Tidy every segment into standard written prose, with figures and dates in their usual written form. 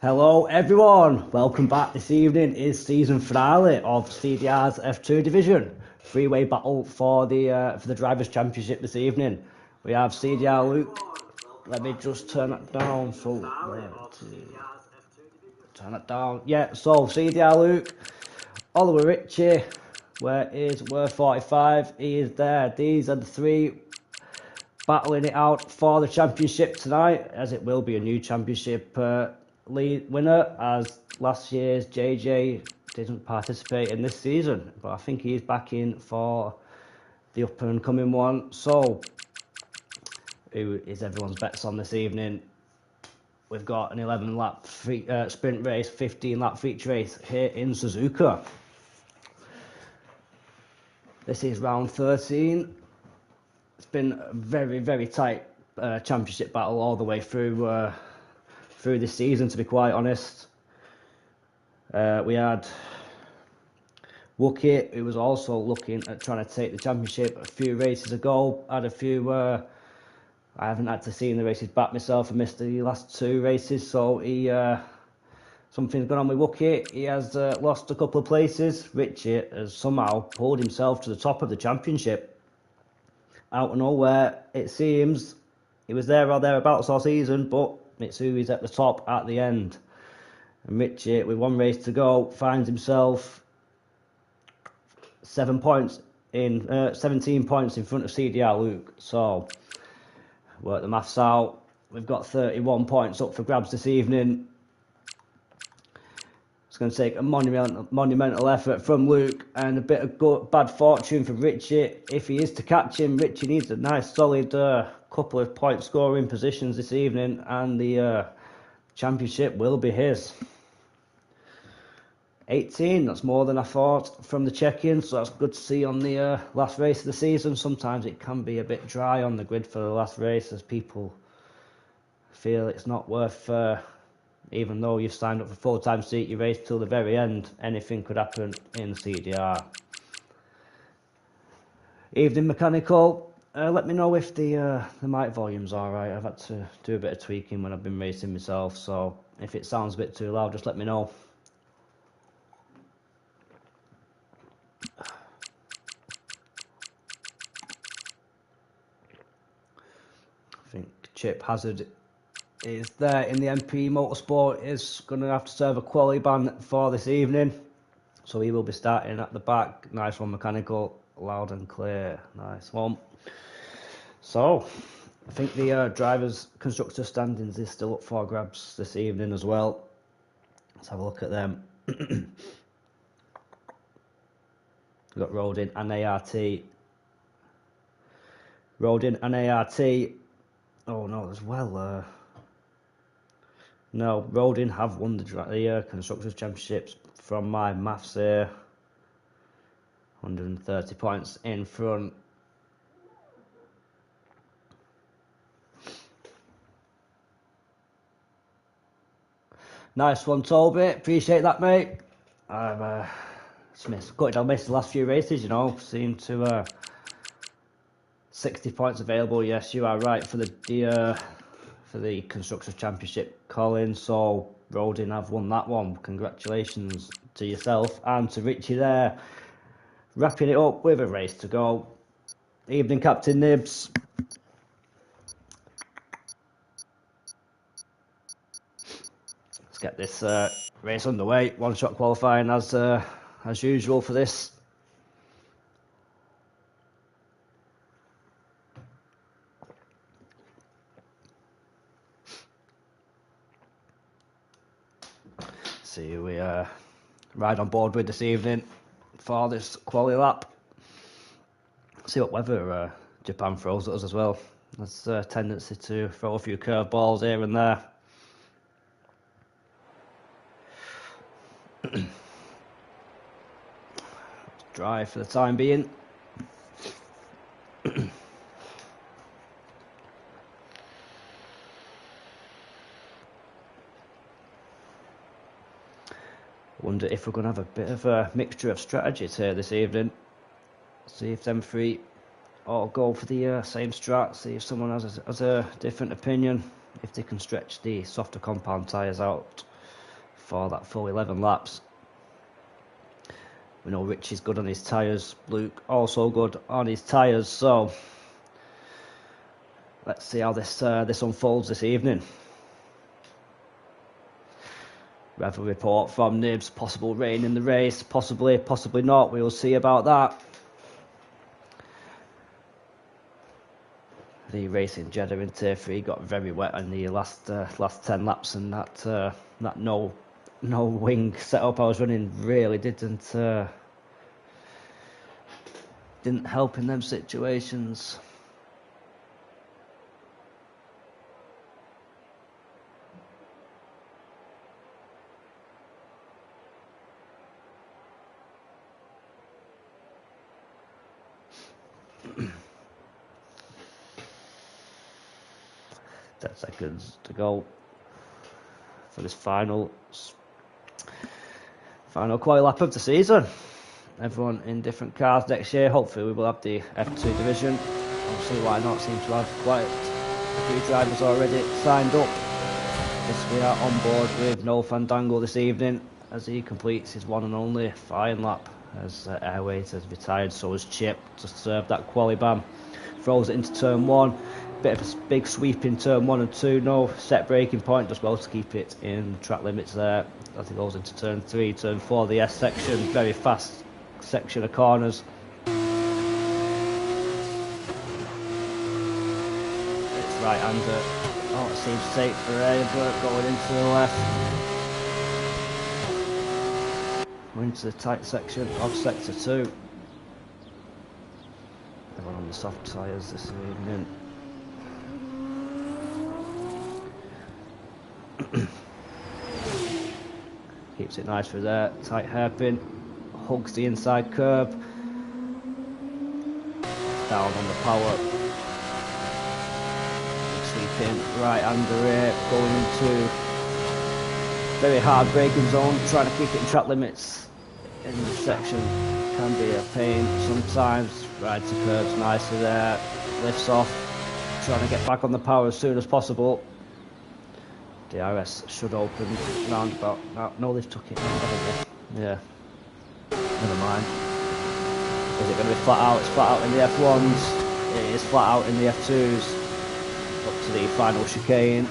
Hello everyone, welcome back. This evening is season finale of CDR's F2 division. Three-way battle for the Drivers' Championship this evening. We have CDR Luke. Let me just turn that down. Turn it down. Yeah, so CDR Luke, Oliver Ritchie, where is R45? He is there. These are the three battling it out for the championship tonight, as it will be a new championship lead winner, as last year's JJ didn't participate in this season, but I think he's back in for the up and coming one. So who is everyone's bets on this evening? We've got an 11 lap sprint race, 15 lap feature race here in Suzuka. This is round 13. It's been a very, very tight championship battle all the way through this season, to be quite honest. We had Wookie, who was also looking at trying to take the championship a few races ago. Had a few, I haven't had to see the races back myself. I missed the last two races, so something's gone on with Wookie. He has lost a couple of places. Richie has somehow pulled himself to the top of the championship. Out of nowhere, it seems. He was there or thereabouts all season, but Mitsubi's at the top at the end. And Richie, with one race to go, finds himself 17 points in front of CDR Luke. So, work the maths out. We've got 31 points up for grabs this evening. It's going to take a monumental effort from Luke and a bit of bad fortune for Richie. If he is to catch him, Richie needs a nice solid couple of point scoring positions this evening, and the championship will be his. 18, that's more than I thought from the check-in, so that's good to see on the last race of the season. Sometimes it can be a bit dry on the grid for the last race, as people feel it's not worth, even though you've signed up for full-time seat, you race till the very end. Anything could happen in CDR. Evening mechanical. Let me know if the mic volume's alright. I've had to do a bit of tweaking when I've been racing myself, so if it sounds a bit too loud, just let me know. I think Chip Hazard is there in the MP Motorsport, is going to have to serve a quality ban for this evening, so he will be starting at the back. Nice one, mechanical, loud and clear, nice one. So I think the drivers' constructor standings is still up for grabs this evening as well. Let's have a look at them. We've got Rodin and ART. Rodin and ART. Oh no, as well. No, Rodin have won the Constructors' Championships from my maths here. 130 points in front. Nice one, Toby. Appreciate that, mate. I've got it down the last few races, you know. Seem to 60 points available. Yes, you are right for the Constructors' Championship, Colin. So Rodin have won that one. Congratulations to yourself and to Richie there. Wrapping it up with a race to go. Evening, Captain Nibs. Let's get this race underway. One-shot qualifying as usual for this. See who we ride on board with this evening for this quali lap. See what weather Japan throws at us as well. There's a tendency to throw a few curveballs here and there. Dry for the time being. Wonder if we're going to have a bit of a mixture of strategies here this evening. See if them three all go for the same strat. See if someone has a different opinion. If they can stretch the softer compound tyres out for that full 11 laps. We know Richie's good on his tyres, Luke also good on his tyres, so let's see how this unfolds this evening. Weather report from Nibs, possible rain in the race, possibly not, we'll see about that. The race in Jeddah in Tier 3 got very wet in the last 10 laps, and that no wing setup I was running really didn't help in them situations. Ten seconds to go for this final quali lap of the season. Everyone in different cars next year. Hopefully we will have the F2 division. I'll see why not. Seem to have quite a few drivers already signed up. Yes, we are on board with Noel Fandango this evening as he completes his one and only flying lap as Airways has retired. So has Chip to serve that quali ban. Throws it into turn 1. Bit of a big sweep in turn 1 and 2. No set braking point, just well to keep it in track limits there as it goes into turn 3, turn 4. The S section, very fast section of corners. It's right-hander. Oh, it seems safe for Aver going into the left. We're into the tight section of sector 2. Everyone on the soft tyres this evening. Keeps it nice for there, tight hairpin, hugs the inside curb, down on the power, sweeping right under it, going into very hard braking zone, trying to keep it in track limits in this section, can be a pain sometimes, rides the curbs nicely there, lifts off, trying to get back on the power as soon as possible. DRS should open round about now. No, they've took it. Yeah. Never mind. Is it going to be flat out? It's flat out in the F1s. It is flat out in the F2s. Up to the final chicane.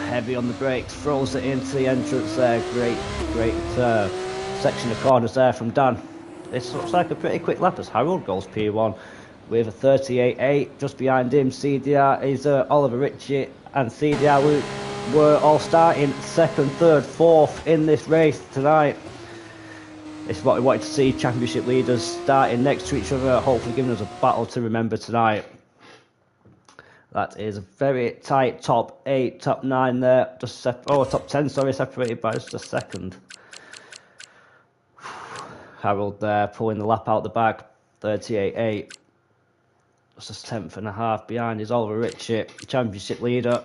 Heavy on the brakes. Throws it into the entrance there. Great section of corners there from Dan. This looks like a pretty quick lap as Harold goes P1 with a 38.8. Just behind him, CDR is Oliver Ritchie and CDR Luke were all starting second, third, fourth in this race tonight. This is what we wanted to see, championship leaders starting next to each other, hopefully giving us a battle to remember tonight. That is a very tight top 8, top 9 there, just top 10, sorry, separated by just a second. Harold there pulling the lap out the back, 38.8. Just a tenth and a half behind his Oliver Ritchie, championship leader.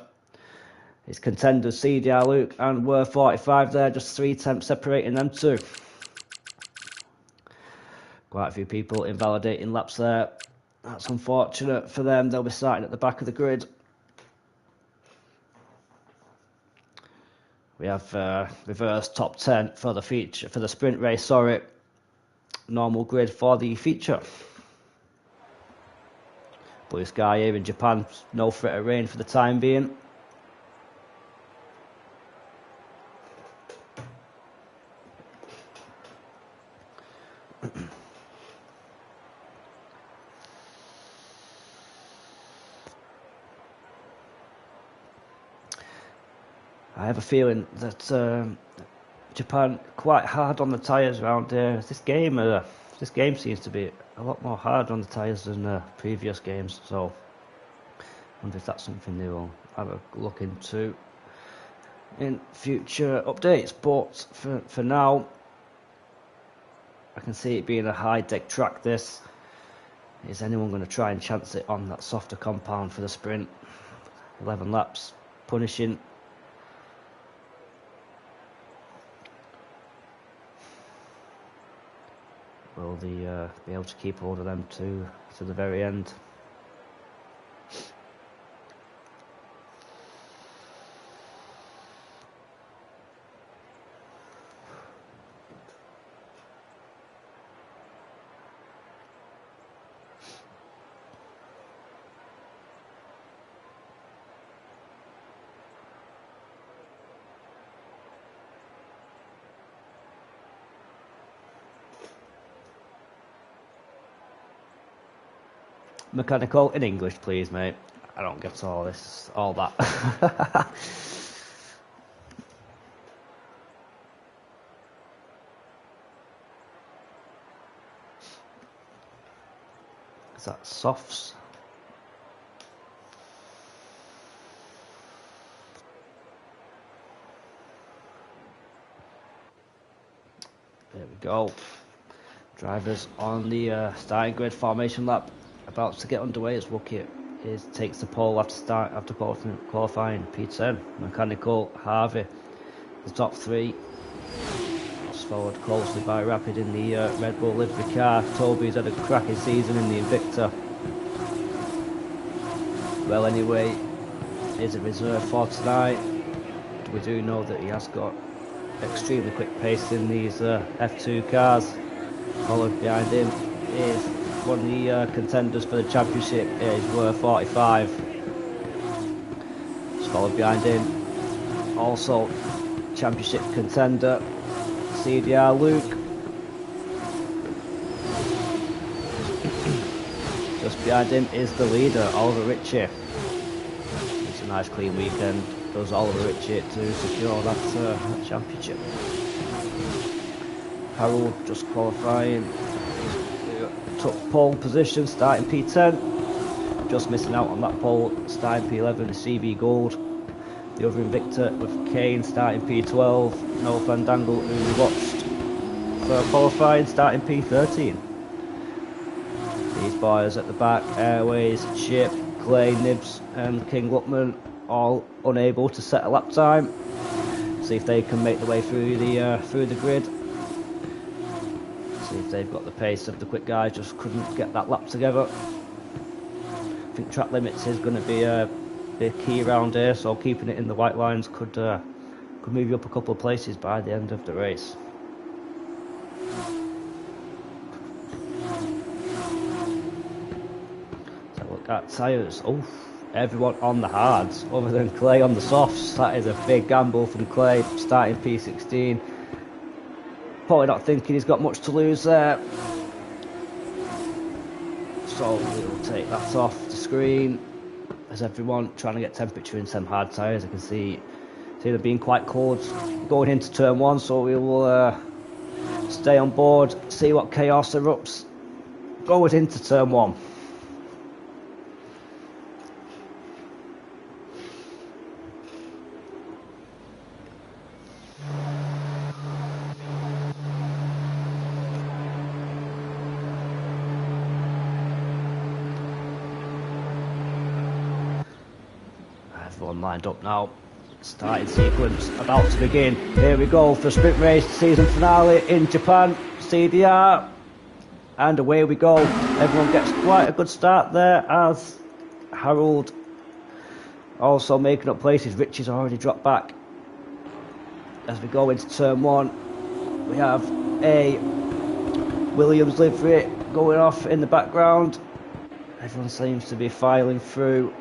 His contenders CDR Luke and Were 45 there, just 3 tenths separating them two. Quite a few people invalidating laps there. That's unfortunate for them. They'll be starting at the back of the grid. We have reverse top 10 for the feature, for the sprint race. Sorry, normal grid for the feature. Blue sky here in Japan, no threat of rain for the time being. I have a feeling that Japan quite hard on the tyres around here. This game seems to be a lot more hard on the tyres than previous games, so I wonder if that's something they will have a look into in future updates. But for now, I can see it being a high deck track. This is anyone going to try and chance it on that softer compound for the sprint? 11 laps, punishing. Will they be able to keep hold of them to the very end? Mechanical in English, please, mate. I don't get all this, all that. Is that softs? There we go. Drivers on the starting grid formation lap, about to get underway as Wookie takes the pole after qualifying. P10, Mechanical, Harvey, the top three. It's followed closely by Rapid in the Red Bull livery car. Toby's had a cracking season in the Invicta. Well, anyway, here's a reserve for tonight. We do know that he has got extremely quick pace in these F2 cars. Followed behind him is one of the contenders for the championship, is R13. Followed behind him, also championship contender, CDR Luke. Just behind him is the leader, Oliver Ritchie. It's a nice clean weekend, does Oliver Ritchie to secure that championship. Harold just qualifying, took pole position, starting P10, just missing out on that pole, starting P11, the CV Gold. The other Invicta with Kane starting P12, Noel Fandangle, who we watched for qualifying, starting P13. These boys at the back, Airways, Chip, Clay, Nibs and King Luckman, all unable to set a lap time. See if they can make the way through the grid. See if they've got the pace of the quick guys, just couldn't get that lap together. I think track limits is going to be a key round here, so keeping it in the white lines could move you up a couple of places by the end of the race. So look at tyres. Oh, everyone on the hards other than Clay on the softs. That is a big gamble from Clay, starting P16. Probably not thinking he's got much to lose there. So we'll take that off the screen. As everyone trying to get temperature in some hard tyres, I can see them being quite cold going into turn one. So we will stay on board, see what chaos erupts going into turn one. Everyone lined up now. Starting sequence about to begin. Here we go for sprint race season finale in Japan, CDR, and away we go. Everyone gets quite a good start there as Harold also making up places. Richie's already dropped back. As we go into turn one, we have a Williams livery going off in the background. Everyone seems to be filing through.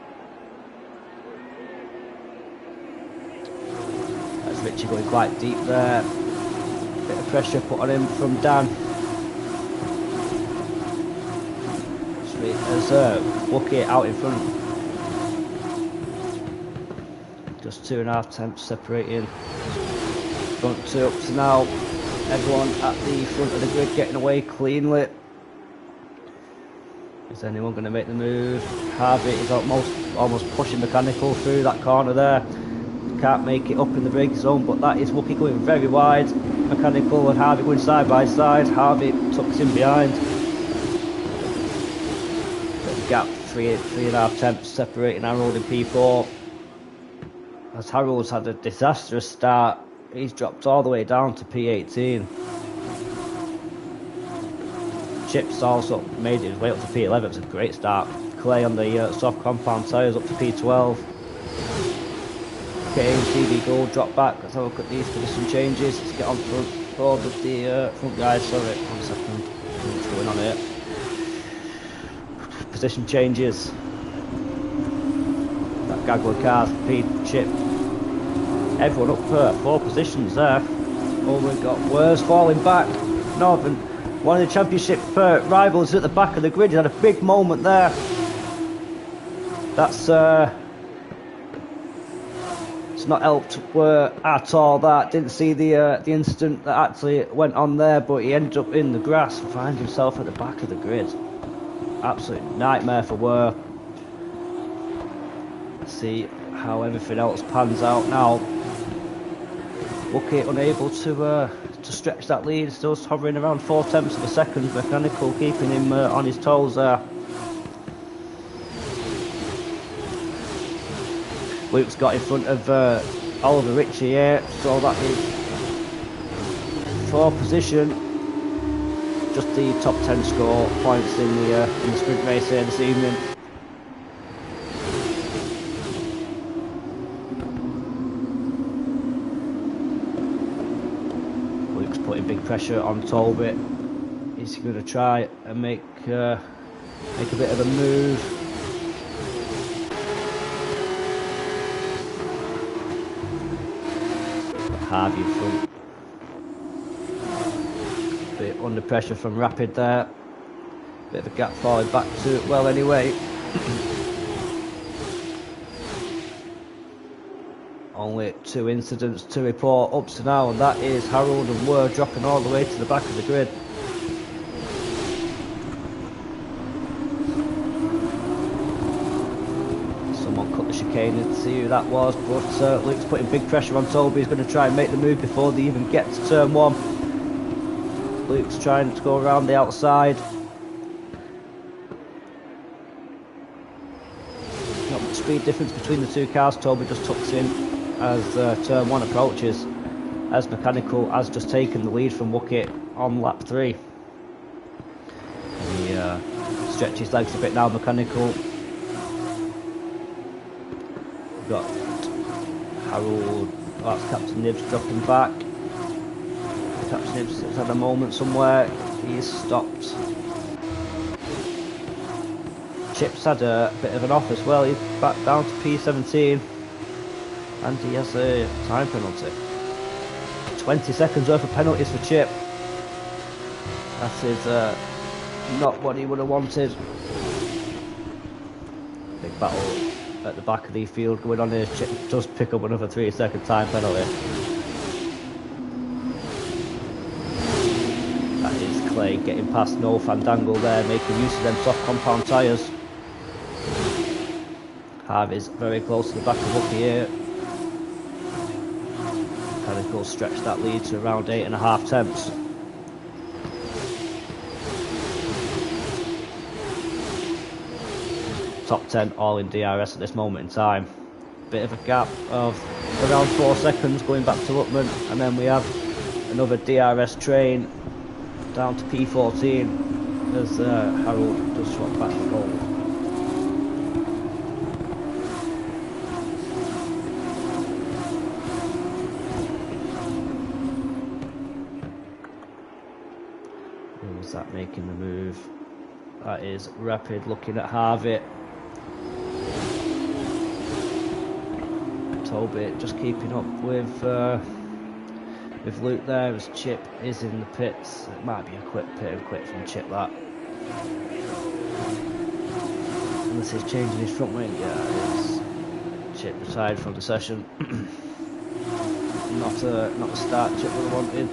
Richie going quite deep there. Bit of pressure put on him from Dan. As Wookie out in front. Just 2.5 temps separating front two up to now. Everyone at the front of the grid getting away cleanly. Is anyone going to make the move? Harvey is almost pushing Mechanical through that corner there. Can't make it up in the braking zone, but that is Wookie going very wide. Mechanical and Harvey going side by side. Harvey tucks in behind. The gap 3.5 temps separating Harold and P4. As Harold's had a disastrous start, he's dropped all the way down to P18. Chip's also made his way up to P11. It's a great start. Clay on the soft compound tyres up to P12. Okay, TV Gold drop back. Let's have a look at these position changes. Let's get on front board with the front guys. Sorry, 1 second. What's going on here? Position changes. That Gagler car, Pete, Chip. Everyone up for 4 positions there. Oh, we've got Wers falling back. Northern, one of the championship rivals at the back of the grid. He had a big moment there. That's it's not helped at all. That didn't see the incident that actually went on there, but he ended up in the grass and found himself at the back of the grid. Absolute nightmare for Were. See how everything else pans out now. Bucket unable to stretch that lead, still hovering around 4/10 of a second. Mechanical keeping him on his toes there. Luke's got in front of Oliver Ritchie here, so that is for position. Just the top 10 score points in the sprint race here this evening. Luke's putting big pressure on Talbot. He's going to try and make a bit of a move. Harvey in front. Bit under pressure from Rapid there. Bit of a gap falling back to it well anyway. Only 2 incidents to report up to now, and that is Harold and Were dropping all the way to the back of the grid. Chicane to see who that was, but Luke's putting big pressure on Toby. He's going to try and make the move before they even get to turn 1. Luke's trying to go around the outside. Not much speed difference between the 2 cars. Toby just tucks in as turn 1 approaches, as Mechanical has just taken the lead from Wookett on lap 3. And he stretches his legs a bit now, Mechanical. Got Harold, that's Captain Nibs dropping back. Captain Nibs has had a moment somewhere, he's stopped. Chip's had a bit of an off as well, he's back down to P17 and he has a time penalty. 20 seconds worth of penalties for Chip. That is not what he would have wanted. Big battle at the back of the field going on here. Chip does pick up another 3-second time penalty. That is Clay getting past No Fandangle there, making use of them soft compound tyres. Harvey's very close to the back of Hooky here. Mechanical stretch that lead to around 8.5 tenths. Top 10 all in DRS at this moment in time. Bit of a gap of around 4 seconds going back to Luckman, and then we have another DRS train down to P14 as Harold does swap back to gold. Who's that making the move? That is Rapid looking at Harvey. Toby just keeping up with Luke there as Chip is in the pits. It might be a quick pit and quit from Chip, that. Unless he's changing his front wing. Yeah, it's Chip retired from the session. Not a start Chip would have wanted.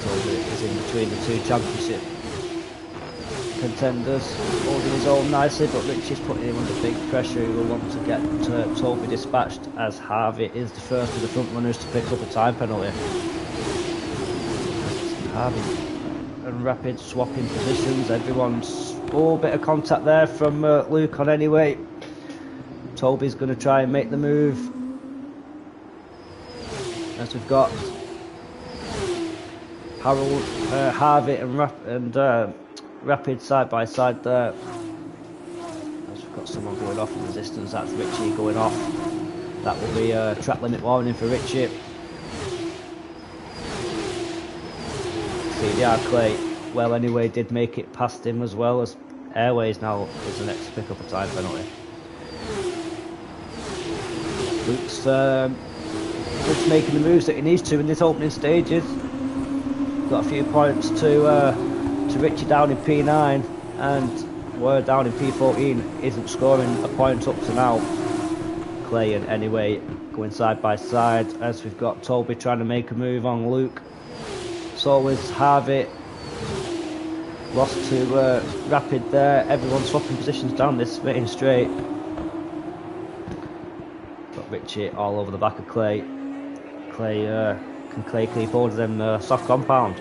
Toby is in between the 2 championship contenders, holding his own nicely, but Richie's putting him under big pressure. He will want to get Toby dispatched, as Harvey is the first of the front runners to pick up a time penalty. Harvey and Rapid swapping positions. Everyone's bit of contact there from Luke on anyway. Toby's going to try and make the move, as we've got Harold, Harvey and Rapid side by side there. As we've got someone going off in resistance, that's Richie going off. That will be a track limit warning for Richie. CDR Clay, well anyway, did make it past him, as well as Airways now is the next to pick up a time penalty. Luke's making the moves that he needs to in this opening stages. Got a few points to Richie down in P9, and We're down in P14, isn't scoring a point up to now. Clay and Anyway going side by side as we've got Toby trying to make a move on Luke. So is Harvey. Lost to Rapid there. Everyone's swapping positions down this main straight. Got Richie all over the back of Clay. Can Clay keep hold of them soft compound?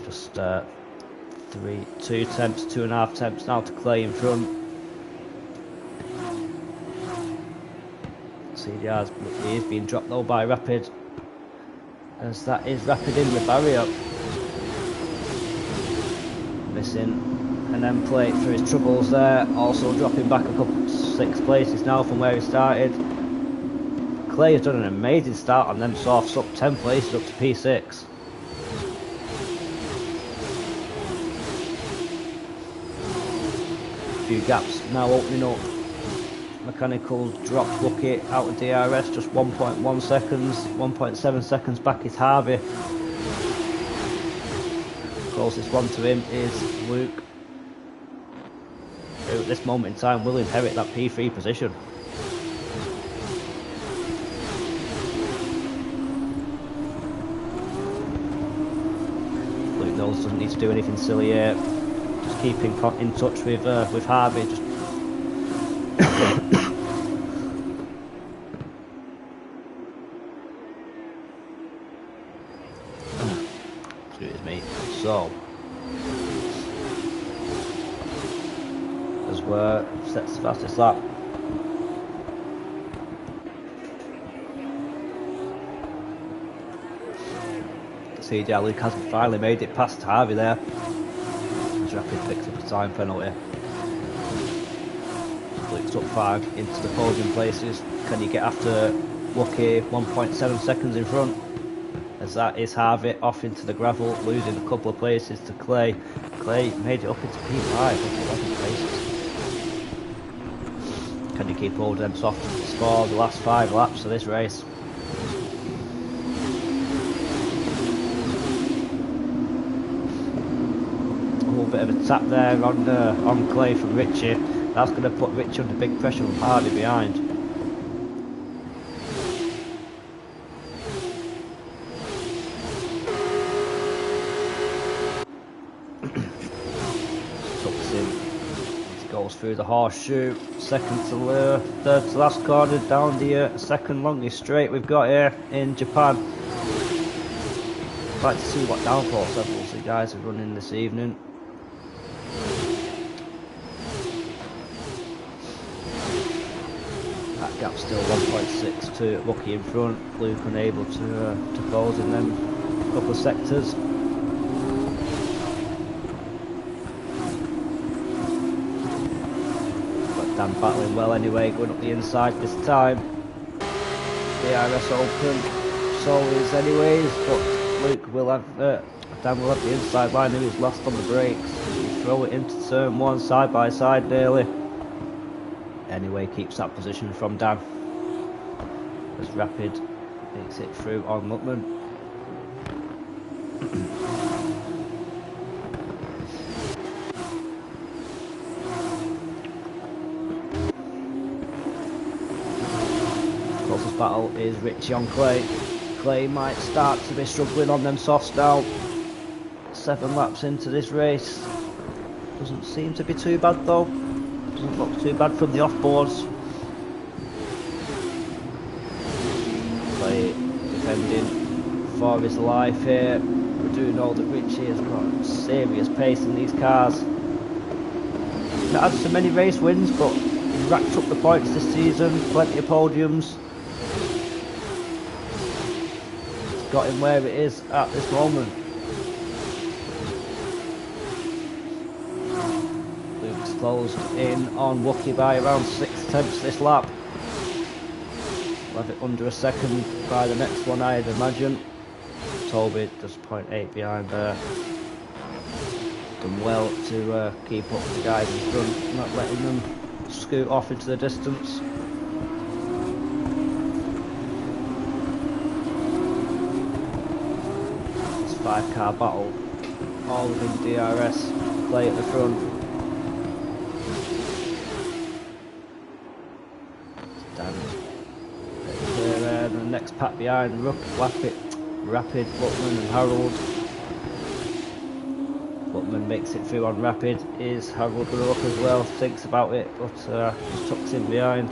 Just 2.5 attempts now to Clay in front. CDR is being dropped though by Rapid, as that is Rapid in the barrier. Missing an end plate for his troubles there, also dropping back a couple 6 places now from where he started. Clay has done an amazing start on them softs, up 10 places up to P6. Few gaps now opening up. Mechanical dropped Bucket out of DRS, just 1.1 seconds, 1.7 seconds back is Harvey. Closest one to him is Luke, who at this moment in time will inherit that P3 position. Luke knows doesn't need to do anything silly here, just keeping in touch with Harvey. Just excuse me. So as we're set the fastest lap. CDR Luke hasn't finally made it past Harvey there, as Rapid picks up a time penalty. Luke's up 5 into the podium places. Can he get after Wookie 1.7 seconds in front? As that is Harvey off into the gravel, losing a couple of places to Clay. Clay made it up into P5, up 11 places. Can he keep hold of them soft for the last 5 laps of this race? A little bit of a tap there on Clay from Richie. That's going to put Richie under big pressure with Harvey behind. Goes through the horseshoe, second to third to last corner, down the second longest straight we've got here in Japan. I'd like to see what downforce levels the guys are running this evening. That gap's still 1.6 to Lucky in front. Luke unable to close in them couple of sectors. Dan battling well anyway, going up the inside this time. DRS open, so is anyways, but Luke will have, Dan will have the inside line, who is last on the brakes. You throw it into turn 1 side by side nearly. Anyway keeps that position from Dan, as Rapid makes it through on Lutman. Closest battle is Richie on Clay. Clay might start to be struggling on them softs now. 7 laps into this race. Doesn't seem to be too bad though. Doesn't look too bad from the off-boards. Clay defending for his life here. We do know that Richie has got serious pace in these cars. Not had so many race wins, but he's racked up the points this season. Plenty of podiums. Got him where it is at this moment. Luke's closed in on Wookie by around 6 tenths this lap. We'll have it under a second by the next one, I'd imagine. Toby just 0.8 behind there. Done well to keep up with the guys in front, not letting them scoot off into the distance. It's a 5-car battle, all within DRS, Clay at the front. The next pack behind, Rapid, Butman and Harold. Butman makes it through on Rapid. Is Harold going to look as well? Thinks about it, but just tucks in behind.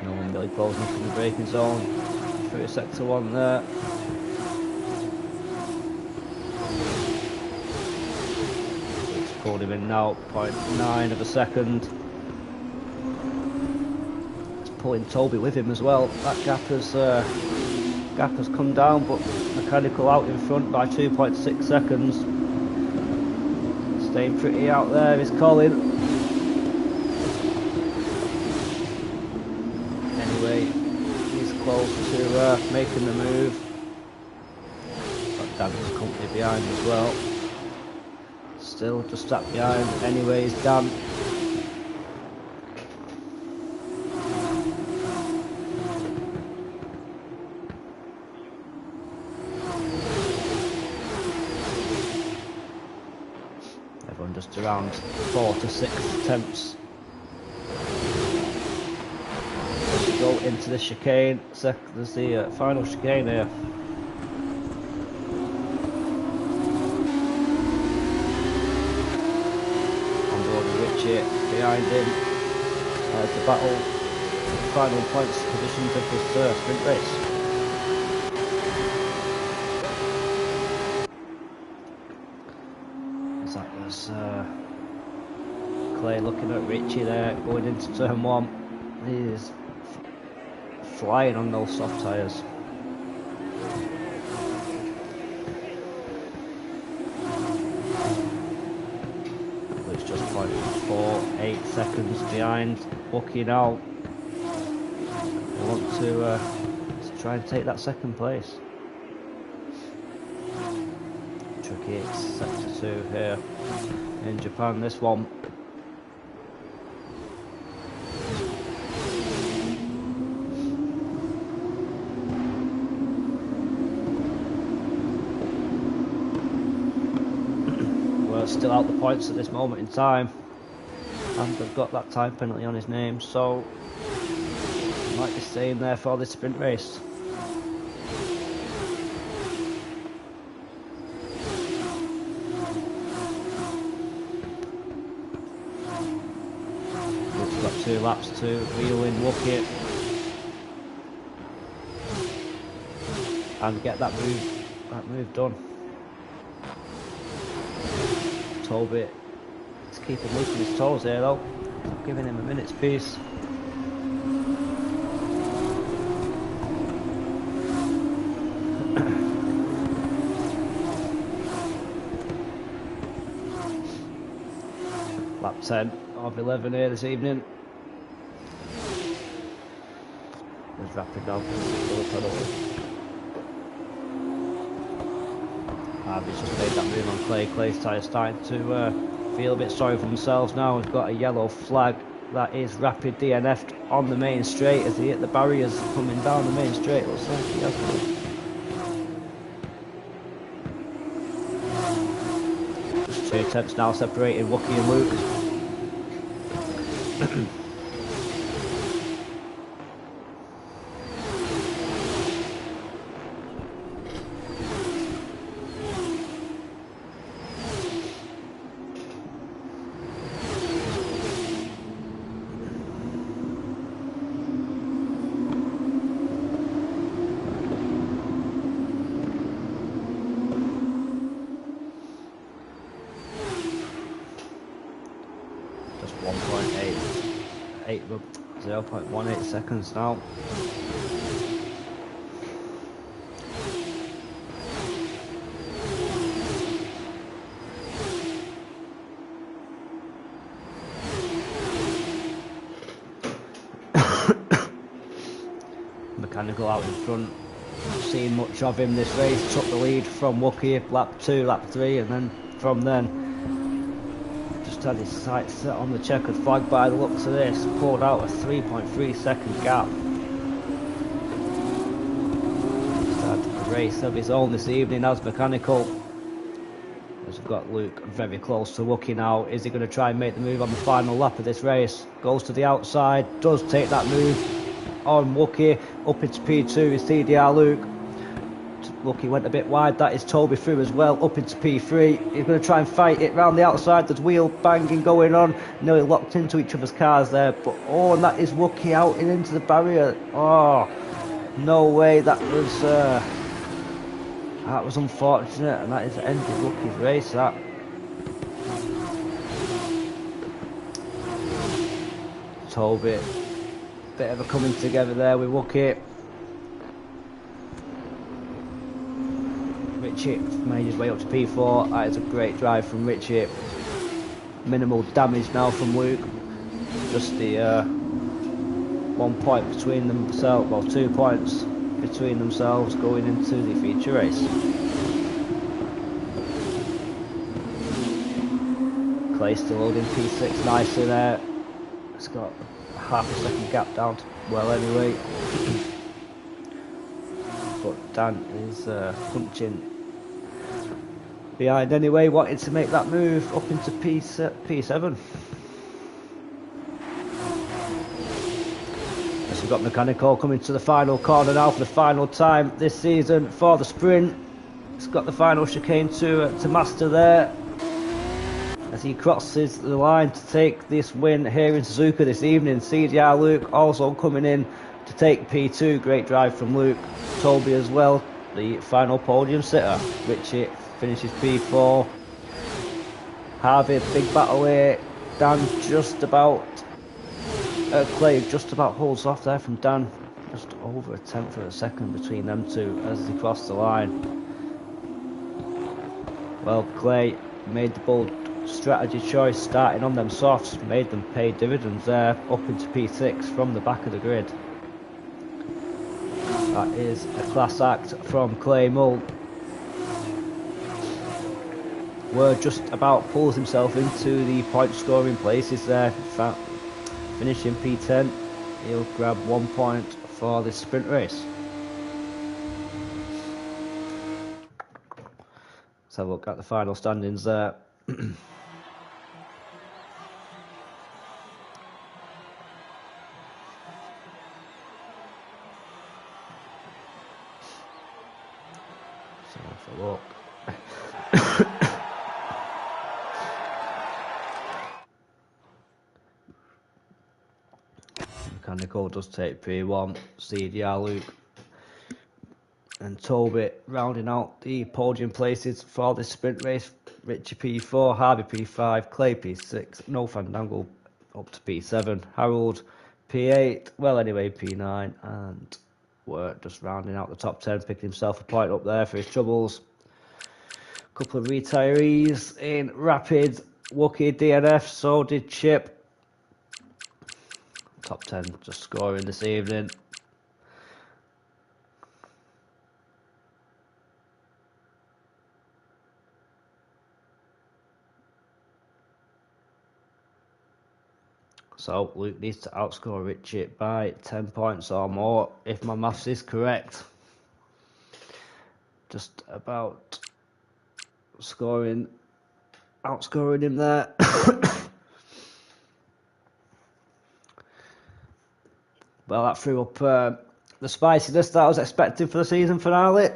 No one really closing up in the braking zone. Through sector 1 there. Pulled him in now, 0.9 of a second. It's pulling Toby with him as well. That gap has come down, but Mechanical out in front by 2.6 seconds. Staying pretty out there is Colin. Anyway, he's close to making the move. Got Dan's company behind as well. Still just sat behind. Anyways, Dan. Everyone just around 4 to 6 attempts. Let's go into the chicane. There's the final chicane here. Behind him, the battle, final points positions of this sprint race. As that was Clay looking at Richie there, going into turn 1. He is flying on those soft tyres. Just 0.48 seconds behind Bucky now. They want to try and take that second place. Tricky, it's sector 2 here in Japan, this one. Still out the points at this moment in time, and they've got that time penalty on his name, so he might be staying there for this sprint race. Luke's got 2 laps to wheel in Wookit and get that move done. Toby is keeping Luke on his toes here though, giving him a minute's peace. Lap 10 of 11 here this evening. There's Rapid now, Harvey's just made that move on Clay. Clay's tyres starting to feel a bit sorry for themselves now. We've got a yellow flag. That is Rapid DNF'd on the main straight as he hit the barriers coming down the main straight. Looks like he has one. Just 2 attempts now separating Wookie and Luke. Just 0.18 seconds now. Mechanical out in front. seen much of him this race. Took the lead from Wookie lap 2, lap 3, and then from then just had his sights set on the checkered flag by the looks of this. Pulled out a 3.3 second gap. Just had a race of his own this evening as mechanical. As we've got Luke very close to Wookie now. Is he going to try and make the move on the final lap of this race? Goes to the outside, does take that move on Wookie. Up into P2 is CDR Luke. Wookie went a bit wide, that is Toby through as well. Up into P3, he's going to try and fight it round the outside. There's wheel banging going on, nearly locked into each other's cars there. But oh, and that is Wookie out and into the barrier. Oh, no way, that was unfortunate, and that is the end of Wookie's race, that. Toby, bit of a coming together there with Wookie. Richie made his way up to P4. That is a great drive from Richie. Minimal damage now from Luke. Just the 1 point between themselves, well, 2 points between themselves going into the feature race. Clay still holding P6 nicely there. It's got half a second gap down to well anyway. But Dan is punching behind anyway, wanted to make that move up into P7. We've got Mechanical coming to the final corner now for the final time this season for the sprint. It's got the final chicane to master there as he crosses the line to take this win here in Suzuka this evening. CDR Luke also coming in to take P2. Great drive from Luke. Toby as well, the final podium sitter. Richie finishes P4. Harvey, big battle here. Dan just about Clay just about holds off there from Dan. Just over a tenth of a second between them two as they cross the line. Well, Clay made the bold strategy choice starting on them softs, made them pay dividends there, up into P6 from the back of the grid. That is a class act from Clay Mull. Word just about pulls himself into the point scoring places there. Finishing P10, he'll grab 1 point for this sprint race. Let's have a look at the final standings there. So have a look. Mechanical does take P1, CDR Luke and Toby rounding out the podium places for this sprint race. Richie P4, Harvey P5, Clay P6, No Fandangle up to P7, Harold P8, well anyway P9, and we're just rounding out the top 10, picking himself a point up there for his troubles. A couple of retirees in Rapid, Wookie DNF, so did Chip. Top 10 just scoring this evening. So Luke needs to outscore Richie by 10 points or more, if my maths is correct. Just about outscoring him there. Well, that threw up the spiciness that I was expecting for the season finale.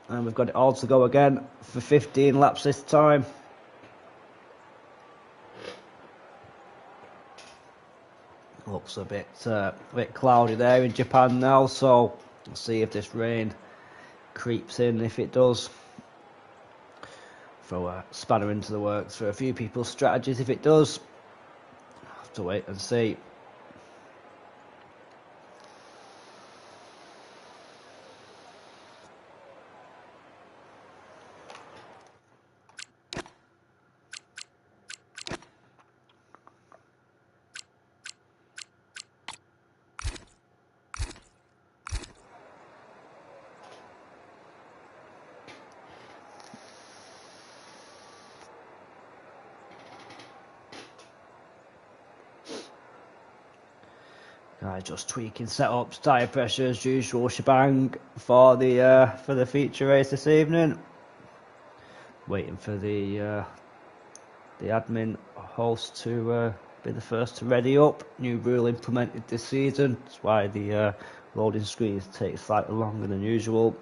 And we've got it all to go again for 15 laps this time. Looks a bit cloudy there in Japan now, so we'll see if this rain creeps in. If it does, throw a spanner into the works for a few people's strategies. If it does, I'll have to wait and see. Guys, just tweaking setups, tyre pressures, usual shebang for the feature race this evening. Waiting for the admin host to be the first to ready up. New rule implemented this season. That's why the loading screens take slightly longer than usual.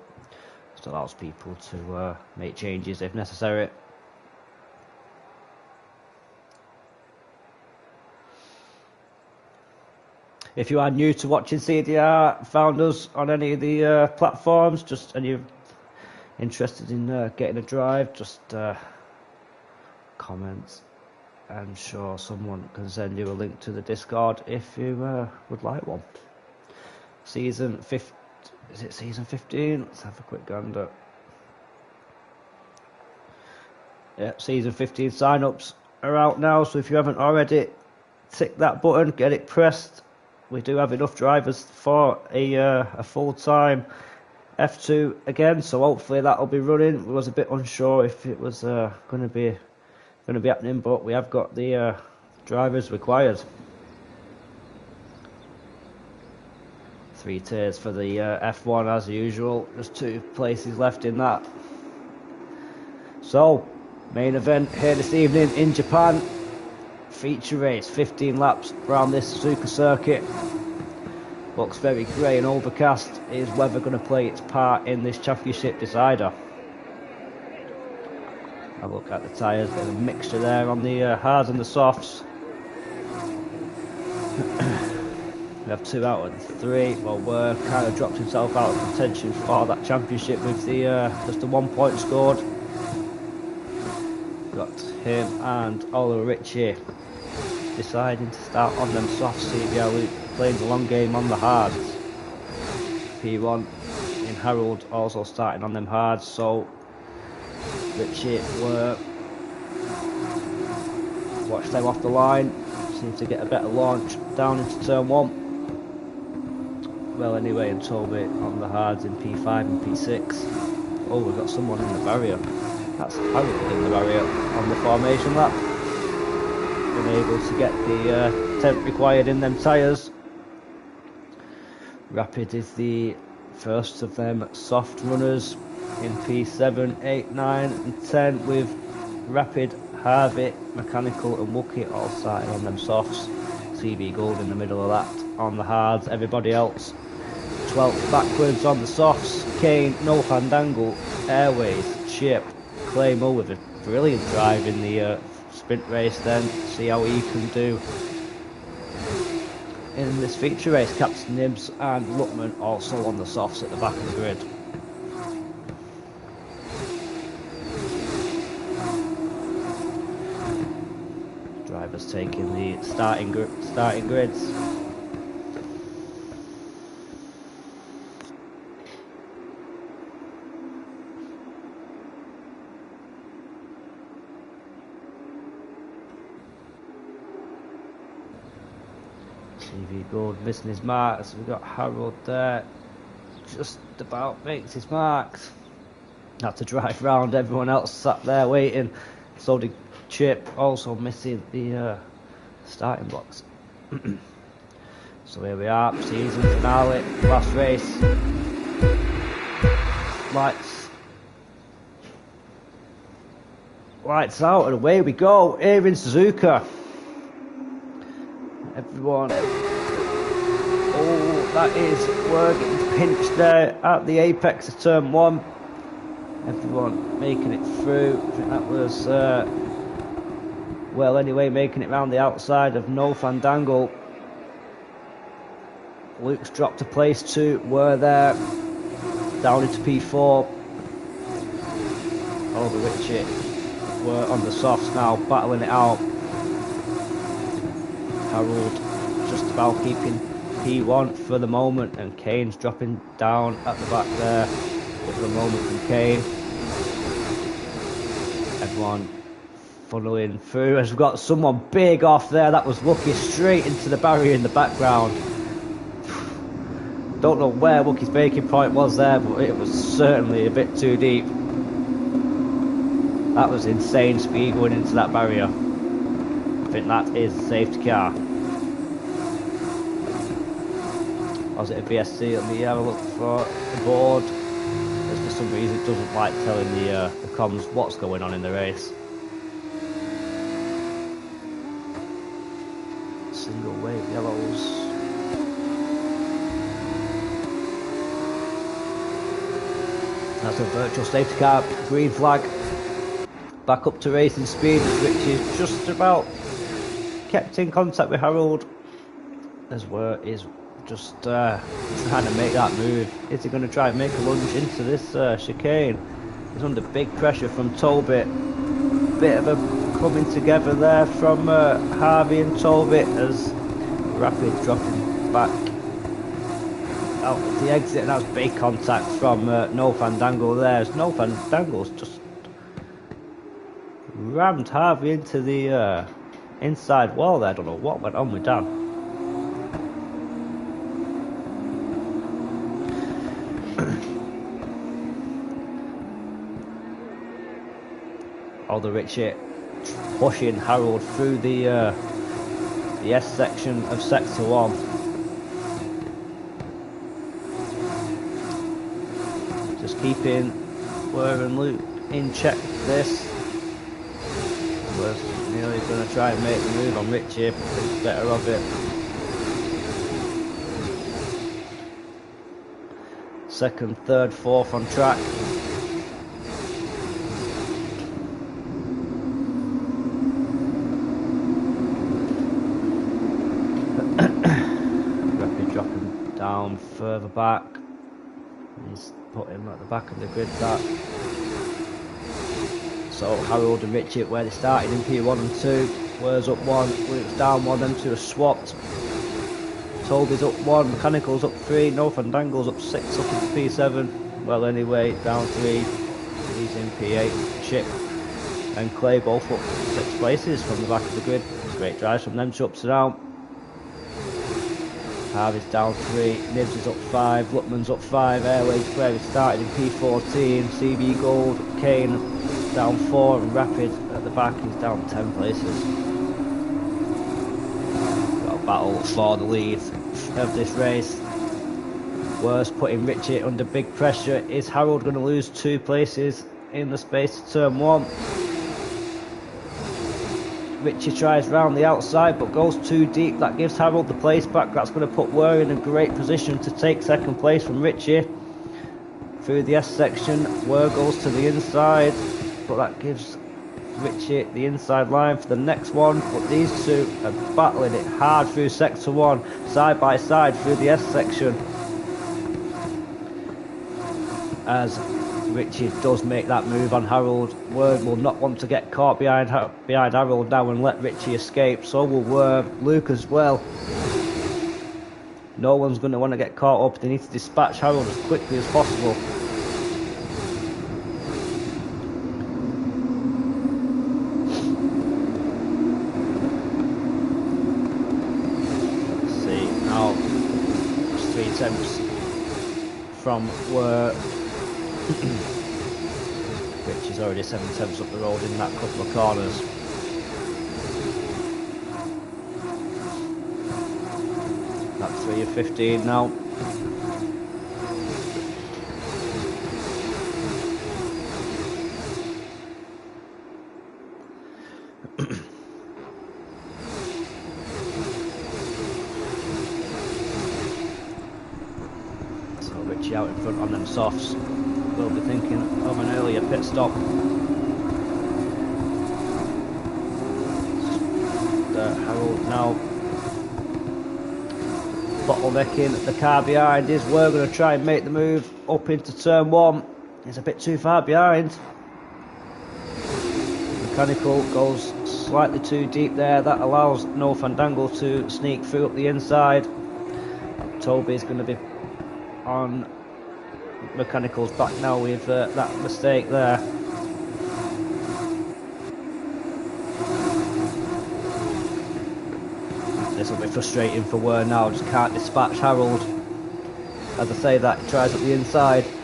It allows people to make changes if necessary. If you are new to watching CDR, found us on any of the platforms, and you're interested in getting a drive, just comment. I'm sure someone can send you a link to the Discord if you would like one. Season 15, is it season 15? Let's have a quick gander. Yeah, season 15 sign-ups are out now, so if you haven't already, tick that button, get it pressed. We do have enough drivers for a full-time F2 again, so hopefully that'll be running. We was a bit unsure if it was going to be happening, but we have got the drivers required. 3 tiers for the F1 as usual. Just 2 places left in that. So, main event here this evening in Japan. Feature race, 15 laps around this Suzuka circuit. Looks very grey and overcast. Is weather going to play its part in this championship decider? I look at the tyres, there's a mixture there on the hards and the softs. We have 2 out of 3. Well, Were kind of dropped himself out of contention for that championship with the just the 1 point scored. Got him and Oliver Ritchie deciding to start on them soft. CDR Luke playing the long game on the hards. P1 in Harold also starting on them hards, so Ritchie watch them off the line. Seems to get a better launch down into turn 1. Well, anyway, and Toby on the hards in P5 and P6. Oh, we've got someone in the barrier. That's Harold in the barrier on the formation lap. Been able to get the temp required in them tyres. Rapid is the first of them soft runners in P7, 8, 9 and 10 with Rapid, Harvey, Mechanical and Wookie all starting on them softs. CB Gold in the middle of that on the hards. Everybody else 12th backwards on the softs. Kane, No Fandangle, Airways, Chip, Claymore with a brilliant drive in the sprint race then. See how he can do in this feature race. Captain Nibs and Luckman also on the softs at the back of the grid. Drivers taking the starting grids. CV Gold missing his marks. We've got Harold there, just about makes his marks. Had to drive round, everyone else sat there waiting. So did Chip, also missing the starting blocks. So here we are, season finale, last race. Lights out and away we go, here in Suzuka. Everyone, oh, that is, we're getting pinched there at the apex of turn 1. Everyone making it through. I think that was, well, anyway, making it round the outside of No Fandangle. Luke's dropped to place 2. We're there, down into P4. Over Richie. We're on the softs now, battling it out. Harold just about keeping P1 for the moment, and Kane's dropping down at the back there for the moment from Kane. Everyone funneling through as we've got someone big off there. That was Wookie straight into the barrier in the background. Don't know where Wookie's breaking point was there, but it was certainly a bit too deep. That was insane speed going into that barrier. I think that is a safety car. Or is it a BSC? Let me have a look for the board. As for some reason it doesn't like telling the comms what's going on in the race. Single wave yellows. That's a virtual safety car, green flag. Back up to racing speed as Richie's just about kept in contact with Harold. As where is just trying to make that move. Is he going to try and make a lunge into this chicane? He's under big pressure from Tolbit. Bit of a coming together there from Harvey and Tolbit as Rapid dropping back out of the exit, and that was big contact from No Fandango there. As No Fandango's just rammed Harvey into the inside wall there. I don't know what went on with Dan. Although Richie pushing Harold through the S section of Sector 1. Just keeping Were and Luke in check with this. Was nearly going to try and make the move on Richie, but thinks better of it. Second, third, fourth on track. Down further back. He's put him at the back of the grid. That. So Harold and Richie where they started in P1 and 2. Where's up 1, Luke's down 1, them two are swapped. Toby's up 1, Mechanical's up 3, No Fandango's up 6 up into P7. Well anyway, down 3. He's in P8. Chip and Clay both up 6 places from the back of the grid. Great drives from them two up to down. Harvey's down 3, Nibs is up 5, Luckman's up 5, Airways where he started in P14, CB Gold, Kane down 4, and Rapid at the back is down 10 places. Got a battle for the lead of this race. Worst putting Richie under big pressure. Is Harold going to lose 2 places in the space of turn 1? Richie tries round the outside but goes too deep. That gives Harold the place back. That's going to put Were in a great position to take second place from Richie. Through the S section, Were goes to the inside, but that gives Richie the inside line for the next one. But these two are battling it hard through sector 1, side by side through the S section. As Richie does make that move on Harold. Word will not want to get caught behind Harold now and let Richie escape. So will Luke as well. No one's going to want to get caught up. They need to dispatch Harold as quickly as possible. Let's see now. 3 attempts from Were. Which is already 7 attempts up the road in that couple of corners. That 3 of 15 now. So Richie out in front on them softs. We'll be thinking of an earlier pit stop. Harold now bottlenecking the car behind is. We're going to try and make the move up into turn 1. He's a bit too far behind. Mechanical goes slightly too deep there. That allows No Fandango to sneak through up the inside. Toby's going to be on Mechanical's back now with that mistake there. This will be frustrating for Were now, just can't dispatch Harold. As I say that, he tries up the inside. He's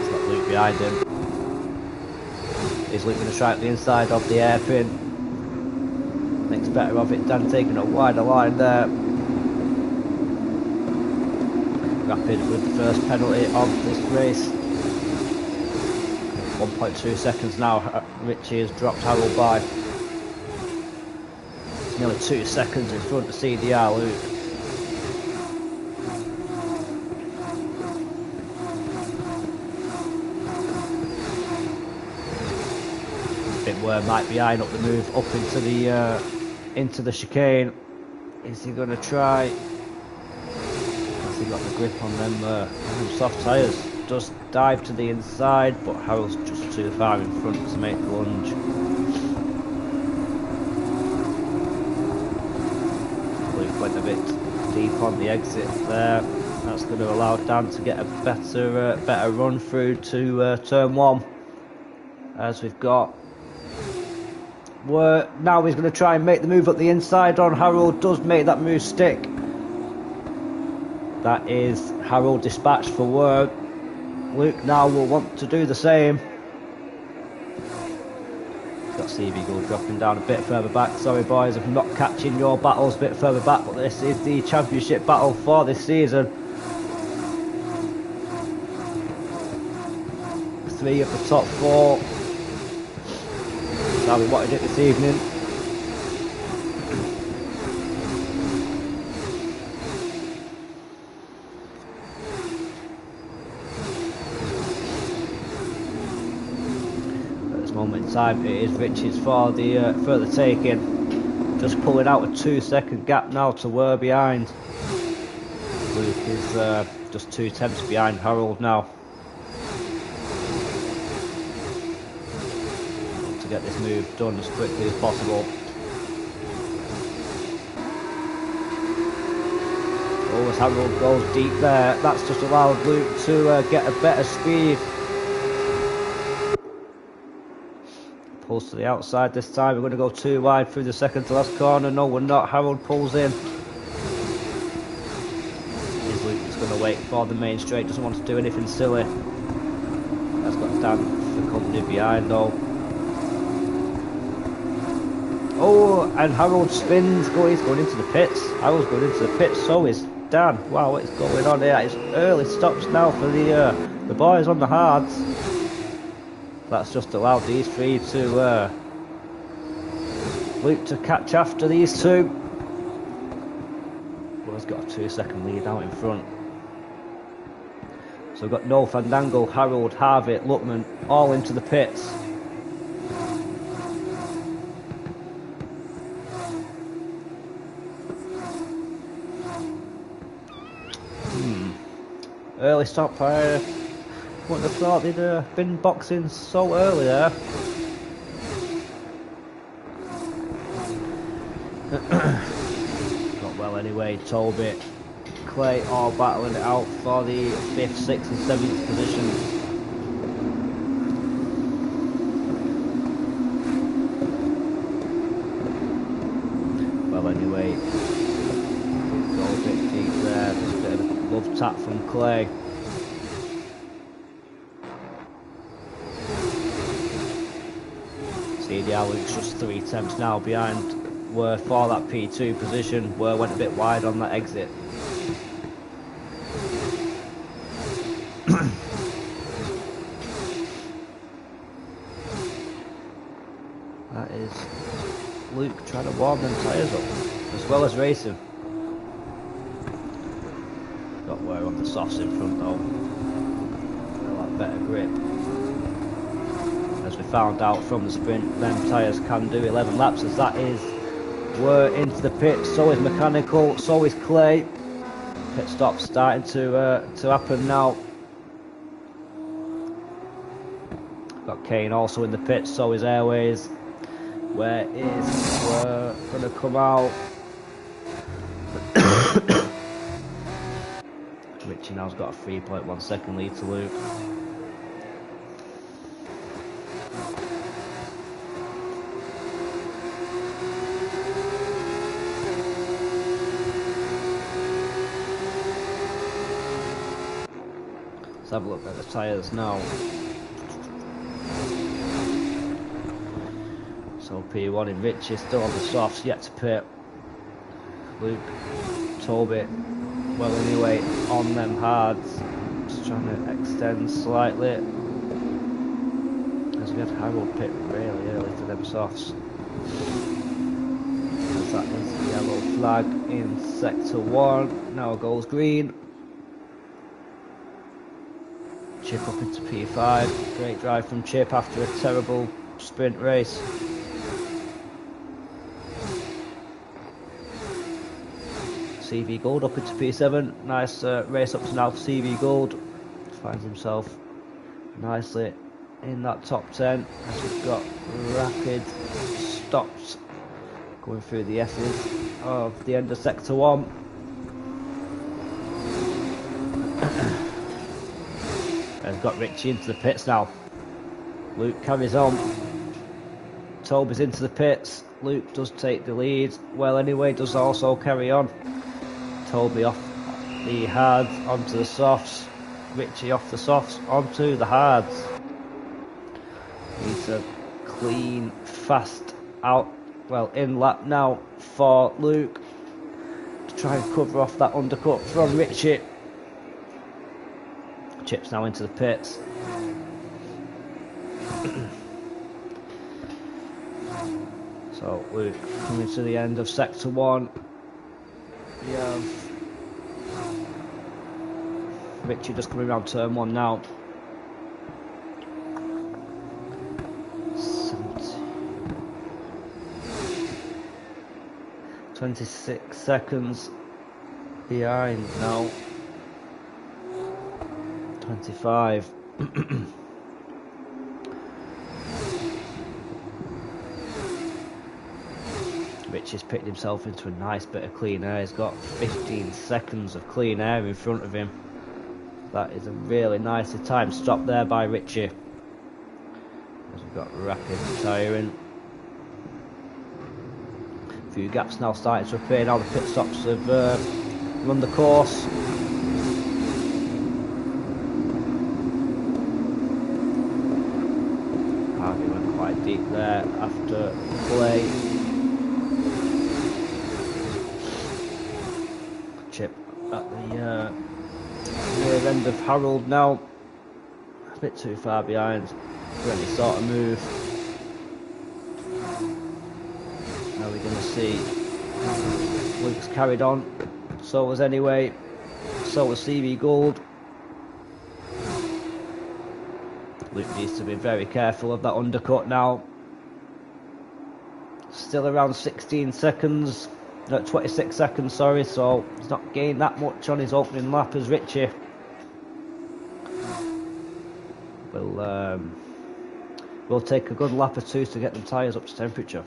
got Luke behind him. Is Is Luke going to try at the inside of the hairpin? Thinks better of it than taking a wider line there. Rapid with the first penalty of this race. 1.2 seconds now. Richie has dropped Harold by. It's nearly 2 seconds in front of CDR Luke. Might be eyeing up the move up into the chicane. Is he going to try? Has he got the grip on them soft tyres? Does dive to the inside, but Harold's just too far in front to make the lunge. Luke went a bit deep on the exit there. That's going to allow Dan to get a better run through to turn 1, as we've got. Now he's going to try and make the move up the inside on Harold. Does make that move stick. That is Harold dispatched for work. Luke now will want to do the same. Got CV dropping down a bit further back. Sorry boys, I'm not catching your battles a bit further back, but this is the championship battle for this season. 3 of the top 4. How we wanted it this evening. At this moment in time, it is Richie's for the taking. Just pulling out a 2-second gap now to where behind. Luke is just 2 tenths behind Harold now. Get this move done as quickly as possible. Oh, as Harold goes deep there, that's just allowed Luke to get a better speed. Pulls to the outside this time. We're going to go too wide through the second to last corner. No, we're not. Harold pulls in. Is Luke just going to wait for the main straight? Doesn't want to do anything silly. That's got Dan for company behind though. Oh, and Harold spins. He's going into the pits. Harold's going into the pits. So is Dan. Wow, what is going on here? It's early stops now for the boys on the hards. That's just allowed these 3 to Luke to catch after these 2. Well, he's got a 2-second lead out in front. So we've got Noel, Fandango, Harold, Harvey, Luckman all into the pits. Early stop. I wouldn't have thought they'd been boxing so early there. Got well anyway. Toby, Clay all battling it out for the 5th, 6th and 7th positions. Well anyway, go a bit deep there. Just a bit of a love tap from Clay. CDR Luke's just 3 attempts now behind Were for that P2 position. Were went a bit wide on that exit. That is Luke trying to warm them tyres up as well as racing. Got Were on the softs in front though. A lot better grip. As we found out from the sprint, them tyres can do 11 laps, as that is Were into the pit. So is Mechanical, so is Clay. Pit stop starting to happen now. Got Kane also in the pit, so is Airways. Where is Were gonna come out? Richie now's got a 3.1 second lead to Luke. Let's have a look at the tyres now. So P1 in Richie, still on the softs, yet to pit. Luke, Toby, well anyway, on them hards. Just trying to extend slightly. As we had Harold pit really early to them softs. As that is the yellow flag in sector 1. Now goes green. Chip up into P5. Great drive from Chip after a terrible sprint race. CV Gold up into P7. Nice race up to now for CV Gold. Finds himself nicely in that top 10 as we've got rapid stops going through the S's of the end of sector 1. Has got Richie into the pits now. Luke carries on. Toby's into the pits. Luke does take the lead. Well anyway, does also carry on. Toby off the hards onto the softs. Richie off the softs onto the hards. Needs a clean, fast out, well, in lap now for Luke to try and cover off that undercut from Richie. Chip's now into the pits. So Luke coming to the end of sector 1. We have Richie just coming around turn 1 now. 26 seconds behind now. 25. Rich has picked himself into a nice bit of clean air. He's got 15 seconds of clean air in front of him. That is a really nicely timed stop there by Richie. As we've got rapid tyring. A few gaps now starting to appear. Now the pit stops have run the course. Harvey went quite deep there after play. Chip at the rear end of Harold now. A bit too far behind for any sort of move. Now we're going to see Luke's carried on. So was anyway. So was CV Gold. Luke needs to be very careful of that undercut now. Still around 16 seconds. No, 26 seconds, sorry. So he's not gained that much on his opening lap as Richie. We'll take a good lap or two to get them tyres up to temperature.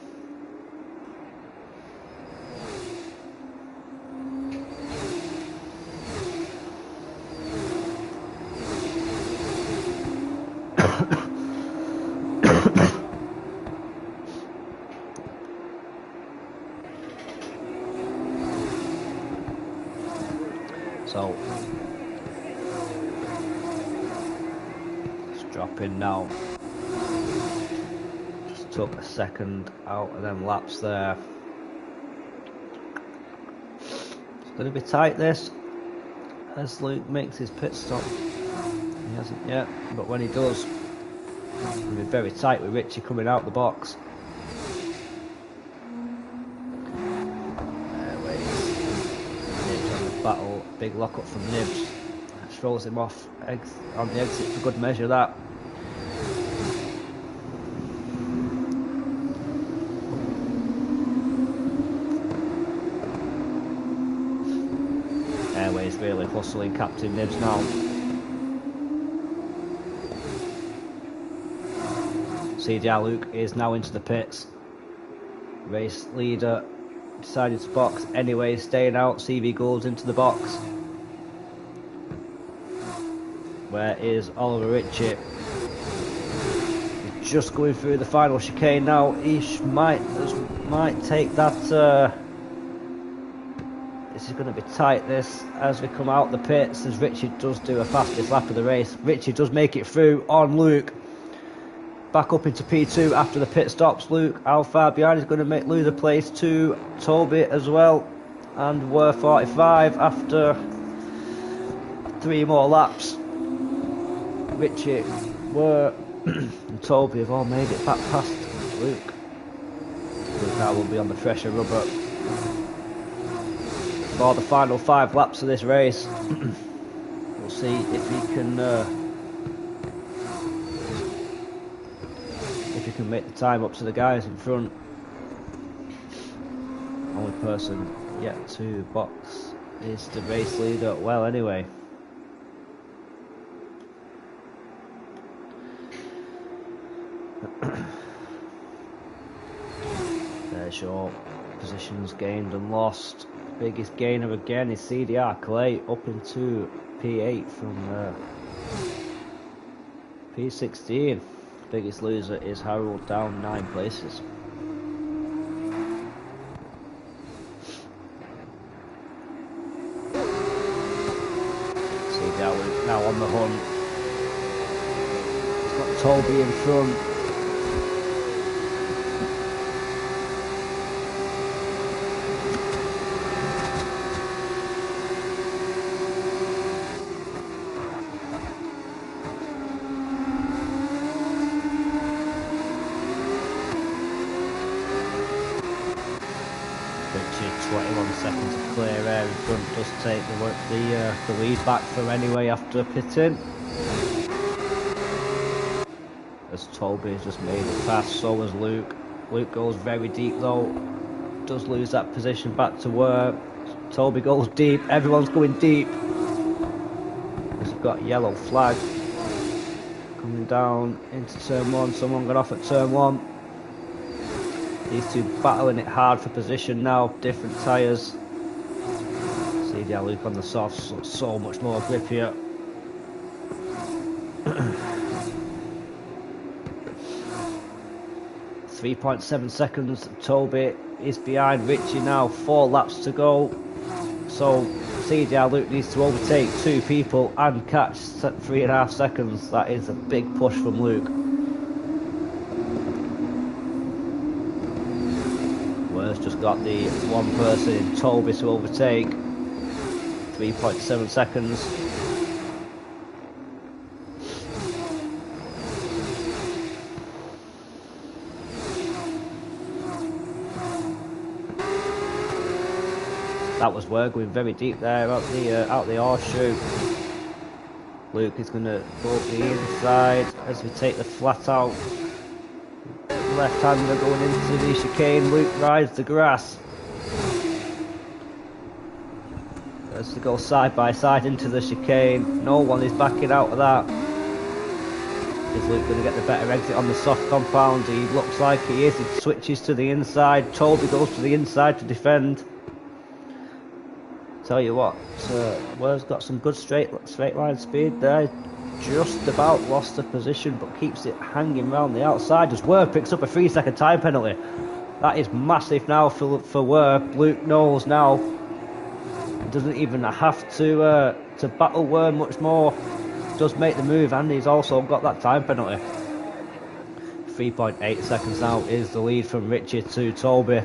So let's drop in now. Just took a second out of them laps there. It's going to be tight this as Luke makes his pit stop. He hasn't yet, but when he does, it's going to be very tight with Richie coming out the box. Battle, big lock up from Nibs, throws him off on the exit for good measure. That Airways really hustling Captain Nibs now. CDR Luke is now into the pits. Race leader decided to box anyway, staying out. CV Gold's into the box. Where is Oliver Ritchie? He's just going through the final chicane now. He might take that. This is going to be tight this as we come out the pits, as Ritchie does do a fastest lap of the race. Ritchie does make it through on Luke. back up into P2 after the pit stops. Luke, how far behind? Is going to lose the place to Toby as well. And we're 45 after 3 more laps. Richie, Were and Toby have all made it back past Luke. Luke now will be on the fresher rubber for the final 5 laps of this race. We'll see if he can make the time up to the guys in front. Only person yet to box is the race leader. Well, anyway. There's your positions gained and lost. Biggest gainer again is CDR Clay, up into P8 from P16. Biggest loser is Harold, down 9 places. CDR now on the hunt. He's got Toby in front. Richard, 21 seconds of clear air in front, does take the lead back from anyway after pitting. As Toby has just made it past, so has Luke. Luke goes very deep though, does lose that position back to work. Toby goes deep, everyone's going deep. We've got a yellow flag coming down into turn 1, someone got off at turn 1. These two battling it hard for position now, different tyres. CDR Luke on the softs, so much more grip here. 3.7 seconds, Toby is behind Richie now, 4 laps to go. So CDR Luke needs to overtake 2 people and catch 3.5 seconds. That is a big push from Luke. Just got the one person in Toby to overtake. 3.7 seconds. That was work, going very deep there out the horseshoe. Luke is going to go up the inside as we take the flat out. Left-hander going into the chicane. Luke rides the grass. As they go side by side into the chicane. No one is backing out of that. Is Luke going to get the better exit on the soft compound? He looks like he is. He switches to the inside. Toby goes to the inside to defend. Tell you what, Wur's got some good straight line speed there. Just about lost the position, but keeps it hanging around the outside as Wur picks up a 3-second time penalty. That is massive now for Wur. Luke knows now he doesn't even have to battle Wur much more. Does make the move, and he's also got that time penalty. 3.8 seconds now is the lead from Richie to Toby.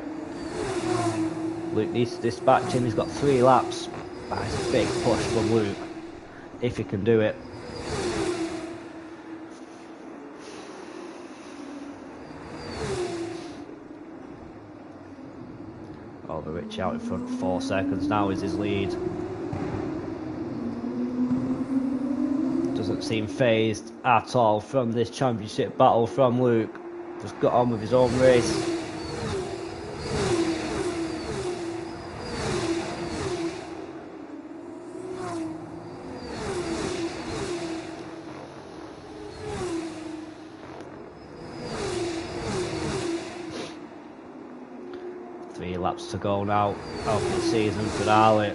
Luke needs to dispatch him. He's got 3 laps. That is a big push from Luke, if he can do it. Over Richie out in front, 4 seconds now is his lead. Doesn't seem phased at all from this championship battle from Luke. Just got on with his own race. Laps to go now, out for the season finale.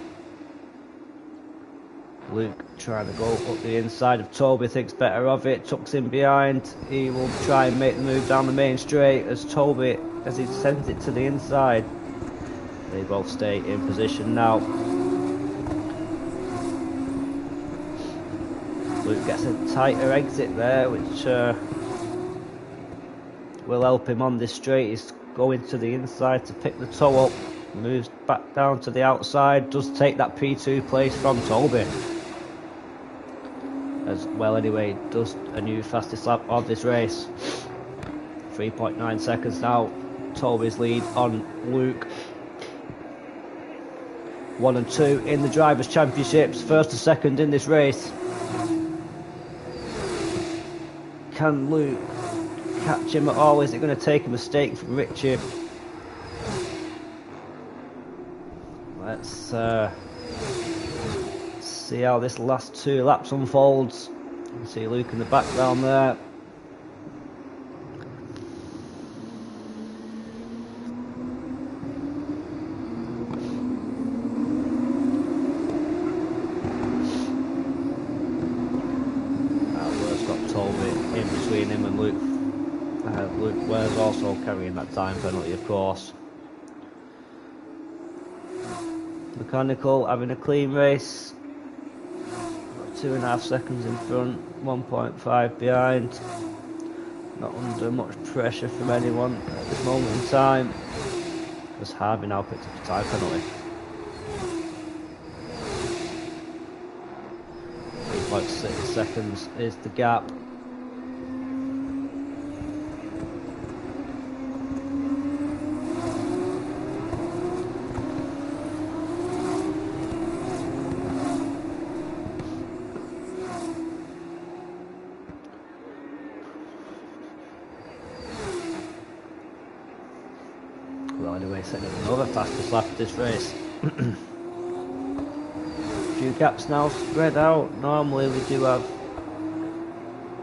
Luke trying to go up the inside of Toby, thinks better of it, tucks in behind. He will try and make the move down the main straight as Toby, as he sends it to the inside. They both stay in position now. Luke gets a tighter exit there, which will help him on this straight. He's going to the inside to pick the toe up, moves back down to the outside, does take that P2 place from Toby as well. Anyway, does a new fastest lap of this race. 3.9 seconds now, Toby's lead on Luke. 1 and 2 in the Drivers' Championships, first to second in this race. Can Luke catch him at all? Is it going to take a mistake from Richie? Let's see how this last 2 laps unfolds. You can see Luke in the background there. In between him and Luke. Luke Ware's also carrying that time penalty, of course. Mechanical having a clean race. 2.5 seconds in front, 1.5 behind. Not under much pressure from anyone at this moment in time. As Harvey now picked up a time penalty. 3.6 seconds is the gap. Well, anyway, setting up another fastest lap of this race. Few gaps now spread out. Normally we do have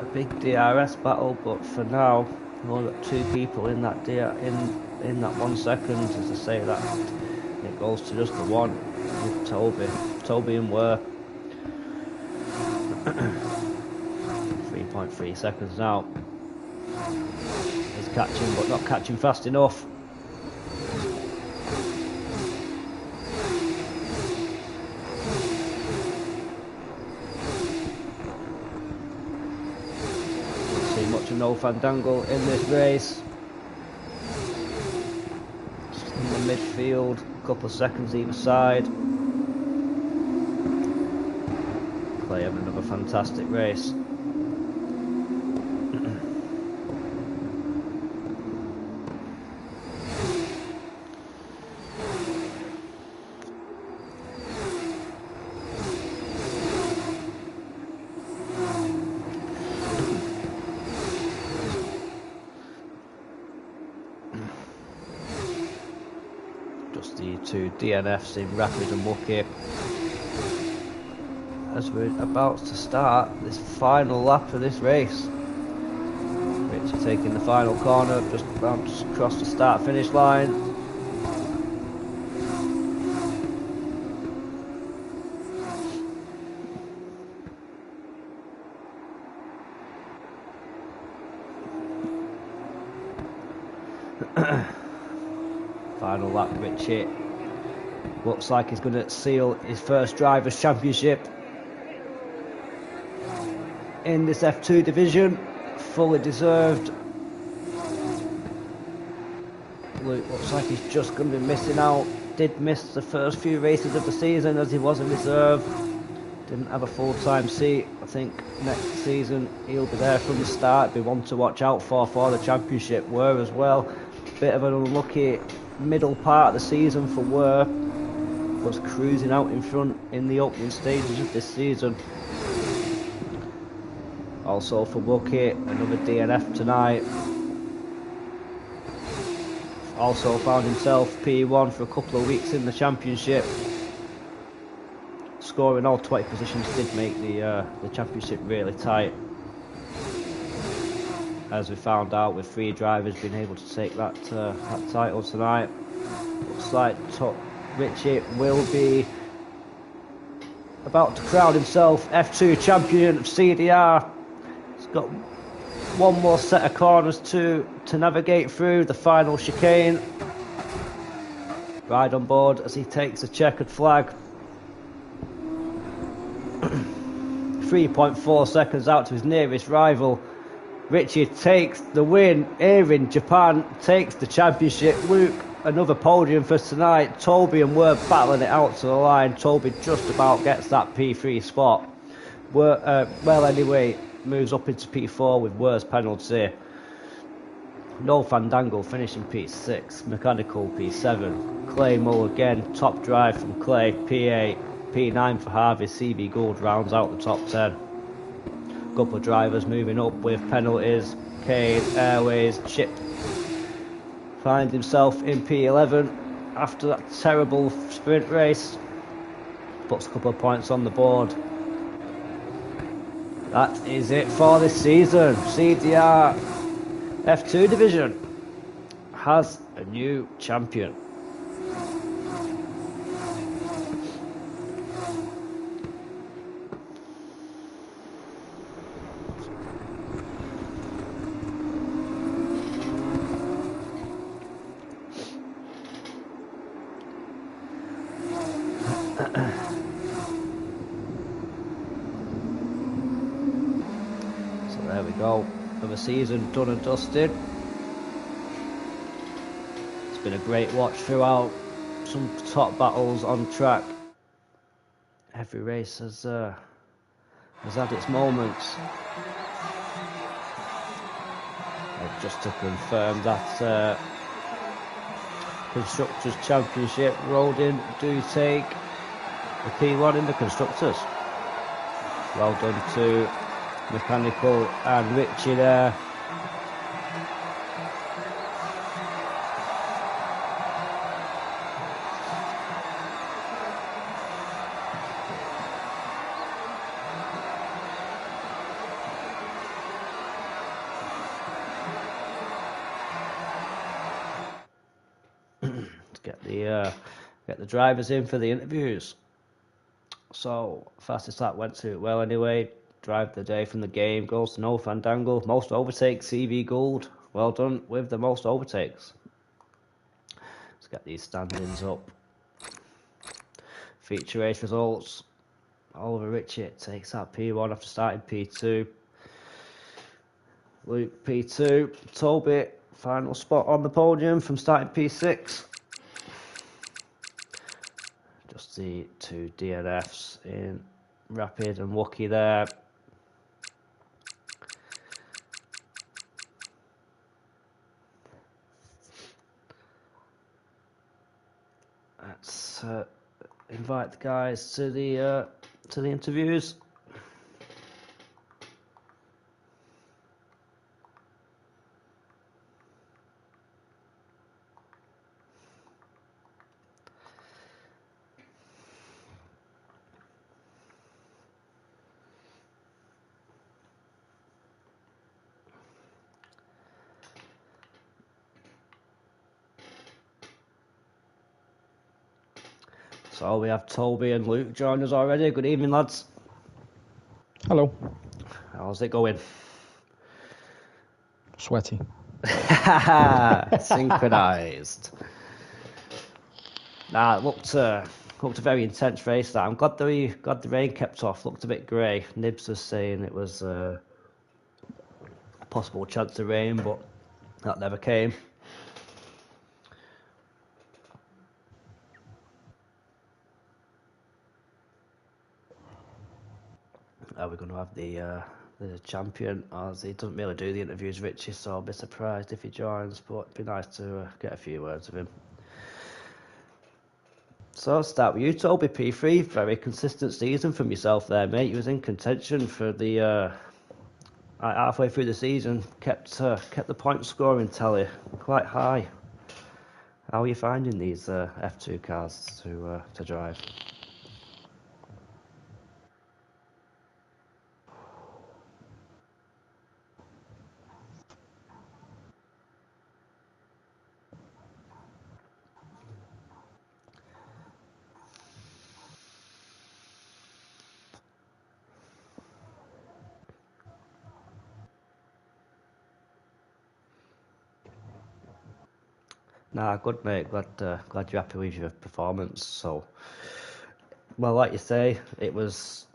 a big DRS battle, but for now we've only got 2 people in that in that 1 second. As I say, that it goes to just the one with Toby and Ware. 3.3 seconds now. He's catching, but not catching fast enough. Much of no fandangle in this race. Just in the midfield, a couple of seconds either side. Clay having another fantastic race. Just the 2 DNFs in Rapid and Mucky. As we're about to start this final lap of this race. Richie taking the final corner, just about to cross the start-finish line. Final lap, Richie looks like he's going to seal his first Drivers' Championship in this F2 division. Fully deserved. Luke looks like he's just going to be missing out. Did miss the first few races of the season as he was in reserve. Didn't have a full-time seat. I think next season he'll be there from the start. Be one to watch out for the championship. Were as well. Bit of an unlucky middle part of the season for Were. Was cruising out in front in the opening stages of this season. Also for Bucky, another DNF tonight. Also found himself P1 for a couple of weeks in the championship. Scoring all 20 positions did make the championship really tight. As we found out, with 3 drivers being able to take that title tonight. Looks like Richie will be about to crown himself F2 champion of CDR. He's got one more set of corners to navigate through the final chicane. Ride on board as he takes a checkered flag. 3.4 seconds out to his nearest rival. Richie takes the win here in Japan, takes the championship. Luke, another podium for tonight. Toby and Word battling it out to the line. Toby just about gets that P3 spot. Well, anyway, moves up into P4 with Word's penalty. No Fandango finishing P6, Mechanical P7, Clay Mull again, top drive from Clay, P8, P9 for Harvey, CB Gould rounds out the top 10. Couple of drivers moving up with penalties, Kane, Airways, Chip finds himself in P11 after that terrible sprint race, puts a couple of points on the board. That is it for this season. CDR F2 division has a new champion. So there we go. Another season done and dusted. It's been a great watch throughout. Some top battles on track. Every race has had its moments. Just to confirm that Constructors' Championship, Rodin do take the P1 in the Constructors. Well done to Mechanical and Richie there. Get the drivers in for the interviews. So fastest lap went to well anyway. Drive of the day from the game goes to No Fandango. Most overtakes, CV Gould. Well done with the most overtakes. Let's get these standings up. Feature race results. Oliver Ritchie takes that P1 after starting P2. Luke P2. Toby final spot on the podium from starting P6. Just the two DNFs in Rapid and Wookie there. Let's invite the guys to the interviews. So we have Toby and Luke join us already. Good evening, lads. Hello. How's it going? Sweaty. Synchronised. Nah, it looked a very intense race. That I'm glad the rain kept off. Looked a bit grey. Nibs was saying it was a possible chance of rain, but that never came. Are we going to have the champion? As he doesn't really do the interviews, Richie, so I'll be surprised if he joins. But it'd be nice to get a few words with him. So I'll start with you, Toby. P3, very consistent season from yourself there, mate. You was in contention for the halfway through the season, kept the point scoring tally quite high. How are you finding these F2 cars to drive? Nah, good mate. Glad you're happy with your performance. So, well, like you say, it was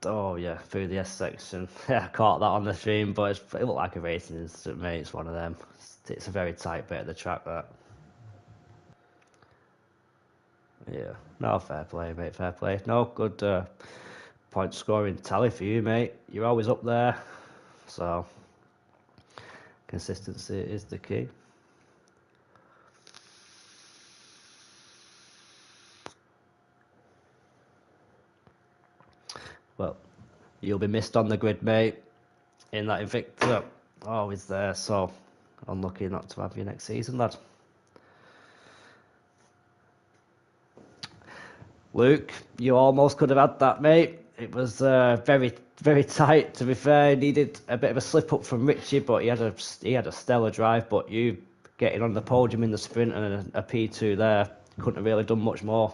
Oh yeah, through the S section. Yeah, I caught that on the stream, but it looked like a racing incident, mate. It's one of them. It's a very tight bit of the track, that. Yeah, no, fair play, mate, fair play. No, good point scoring tally for you, mate. You're always up there, so consistency is the key. Well, you'll be missed on the grid, mate, in that Invicta. Always there, so unlucky not to have you next season, lad. Luke, you almost could have had that, mate. It was very, very tight, to be fair. He needed a bit of a slip up from Richie, but he had a stellar drive. But you getting on the podium in the sprint and a P2 there, couldn't have really done much more.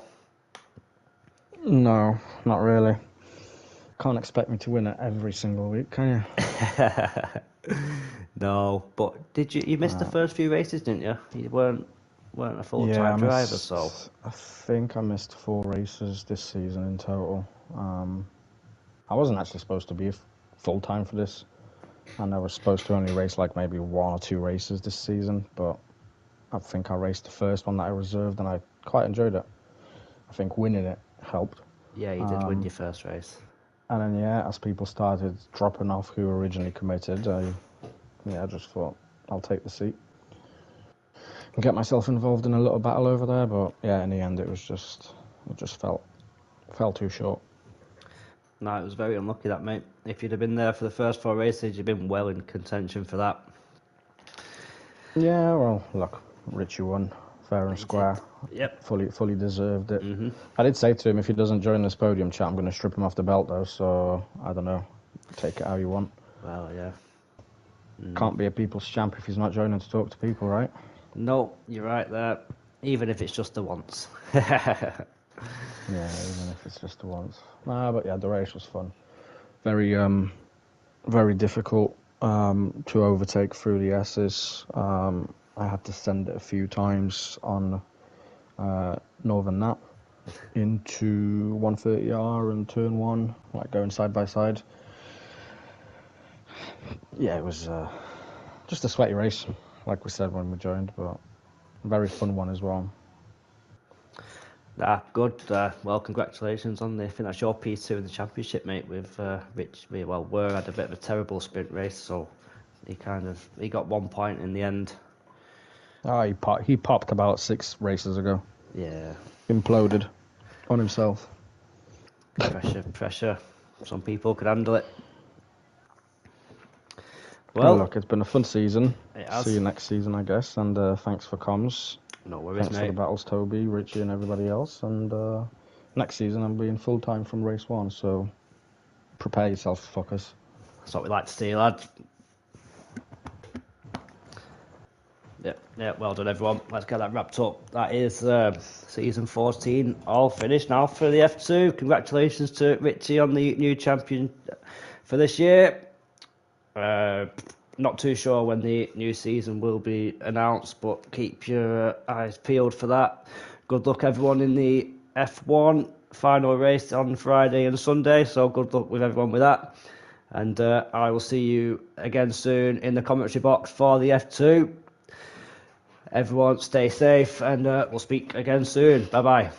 No, not really. Can't expect me to win it every single week, can you? No, but did you? You missed the first few races, didn't you? You weren't a full-time driver, so I think I missed 4 races this season in total. I wasn't actually supposed to be full-time for this, and I was supposed to only race like maybe 1 or 2 races this season, but I think I raced the first one that I reserved, and I quite enjoyed it. I think winning it helped. yeah, you did win your first race. And then, yeah, as people started dropping off who originally committed, I just thought, I'll take the seat and get myself involved in a little battle over there. But, yeah, in the end, it just fell too short. No, it was very unlucky, that, mate. If you'd have been there for the first 4 races, you'd been well in contention for that. Yeah, well, look, Richie won fair and square. Yep. Fully deserved it. Mm-hmm. I did say to him, if he doesn't join this podium chat, I'm going to strip him off the belt, though. So, I don't know. Take it how you want. Well, yeah. Can't be a people's champ if he's not joining to talk to people, right? No, you're right there. Even if it's just the once. Yeah, even if it's just the once. Nah, but yeah, the race was fun. Very, very difficult to overtake through the S's. I had to send it a few times on Northern Nap into 130R and turn 1, like going side by side. Yeah, it was just a sweaty race, like we said when we joined, but a very fun one as well. Good. Well, congratulations on the. I think that's your P2 in the championship, mate. With Rich. Well, Were had a bit of a terrible sprint race, so he got 1 point in the end. Oh, he popped about 6 races ago. Yeah. Imploded on himself. Pressure. Some people could handle it. Well, look, it's been a fun season. It has. See you next season, I guess. And thanks for comms. No worries, thanks mate. For the battles, Toby, Richie, and everybody else. And next season, I'm being full time from race 1. So prepare yourself, fuckers. That's what we like to see, lad. Yeah, well done, everyone. Let's get that wrapped up. That is season 14 all finished now for the F2. Congratulations to Richie on the new champion for this year. Not too sure when the new season will be announced, but keep your eyes peeled for that. Good luck, everyone, in the F1 final race on Friday and Sunday. So good luck with everyone with that. And I will see you again soon in the commentary box for the F2. Everyone stay safe, and we'll speak again soon. Bye-bye.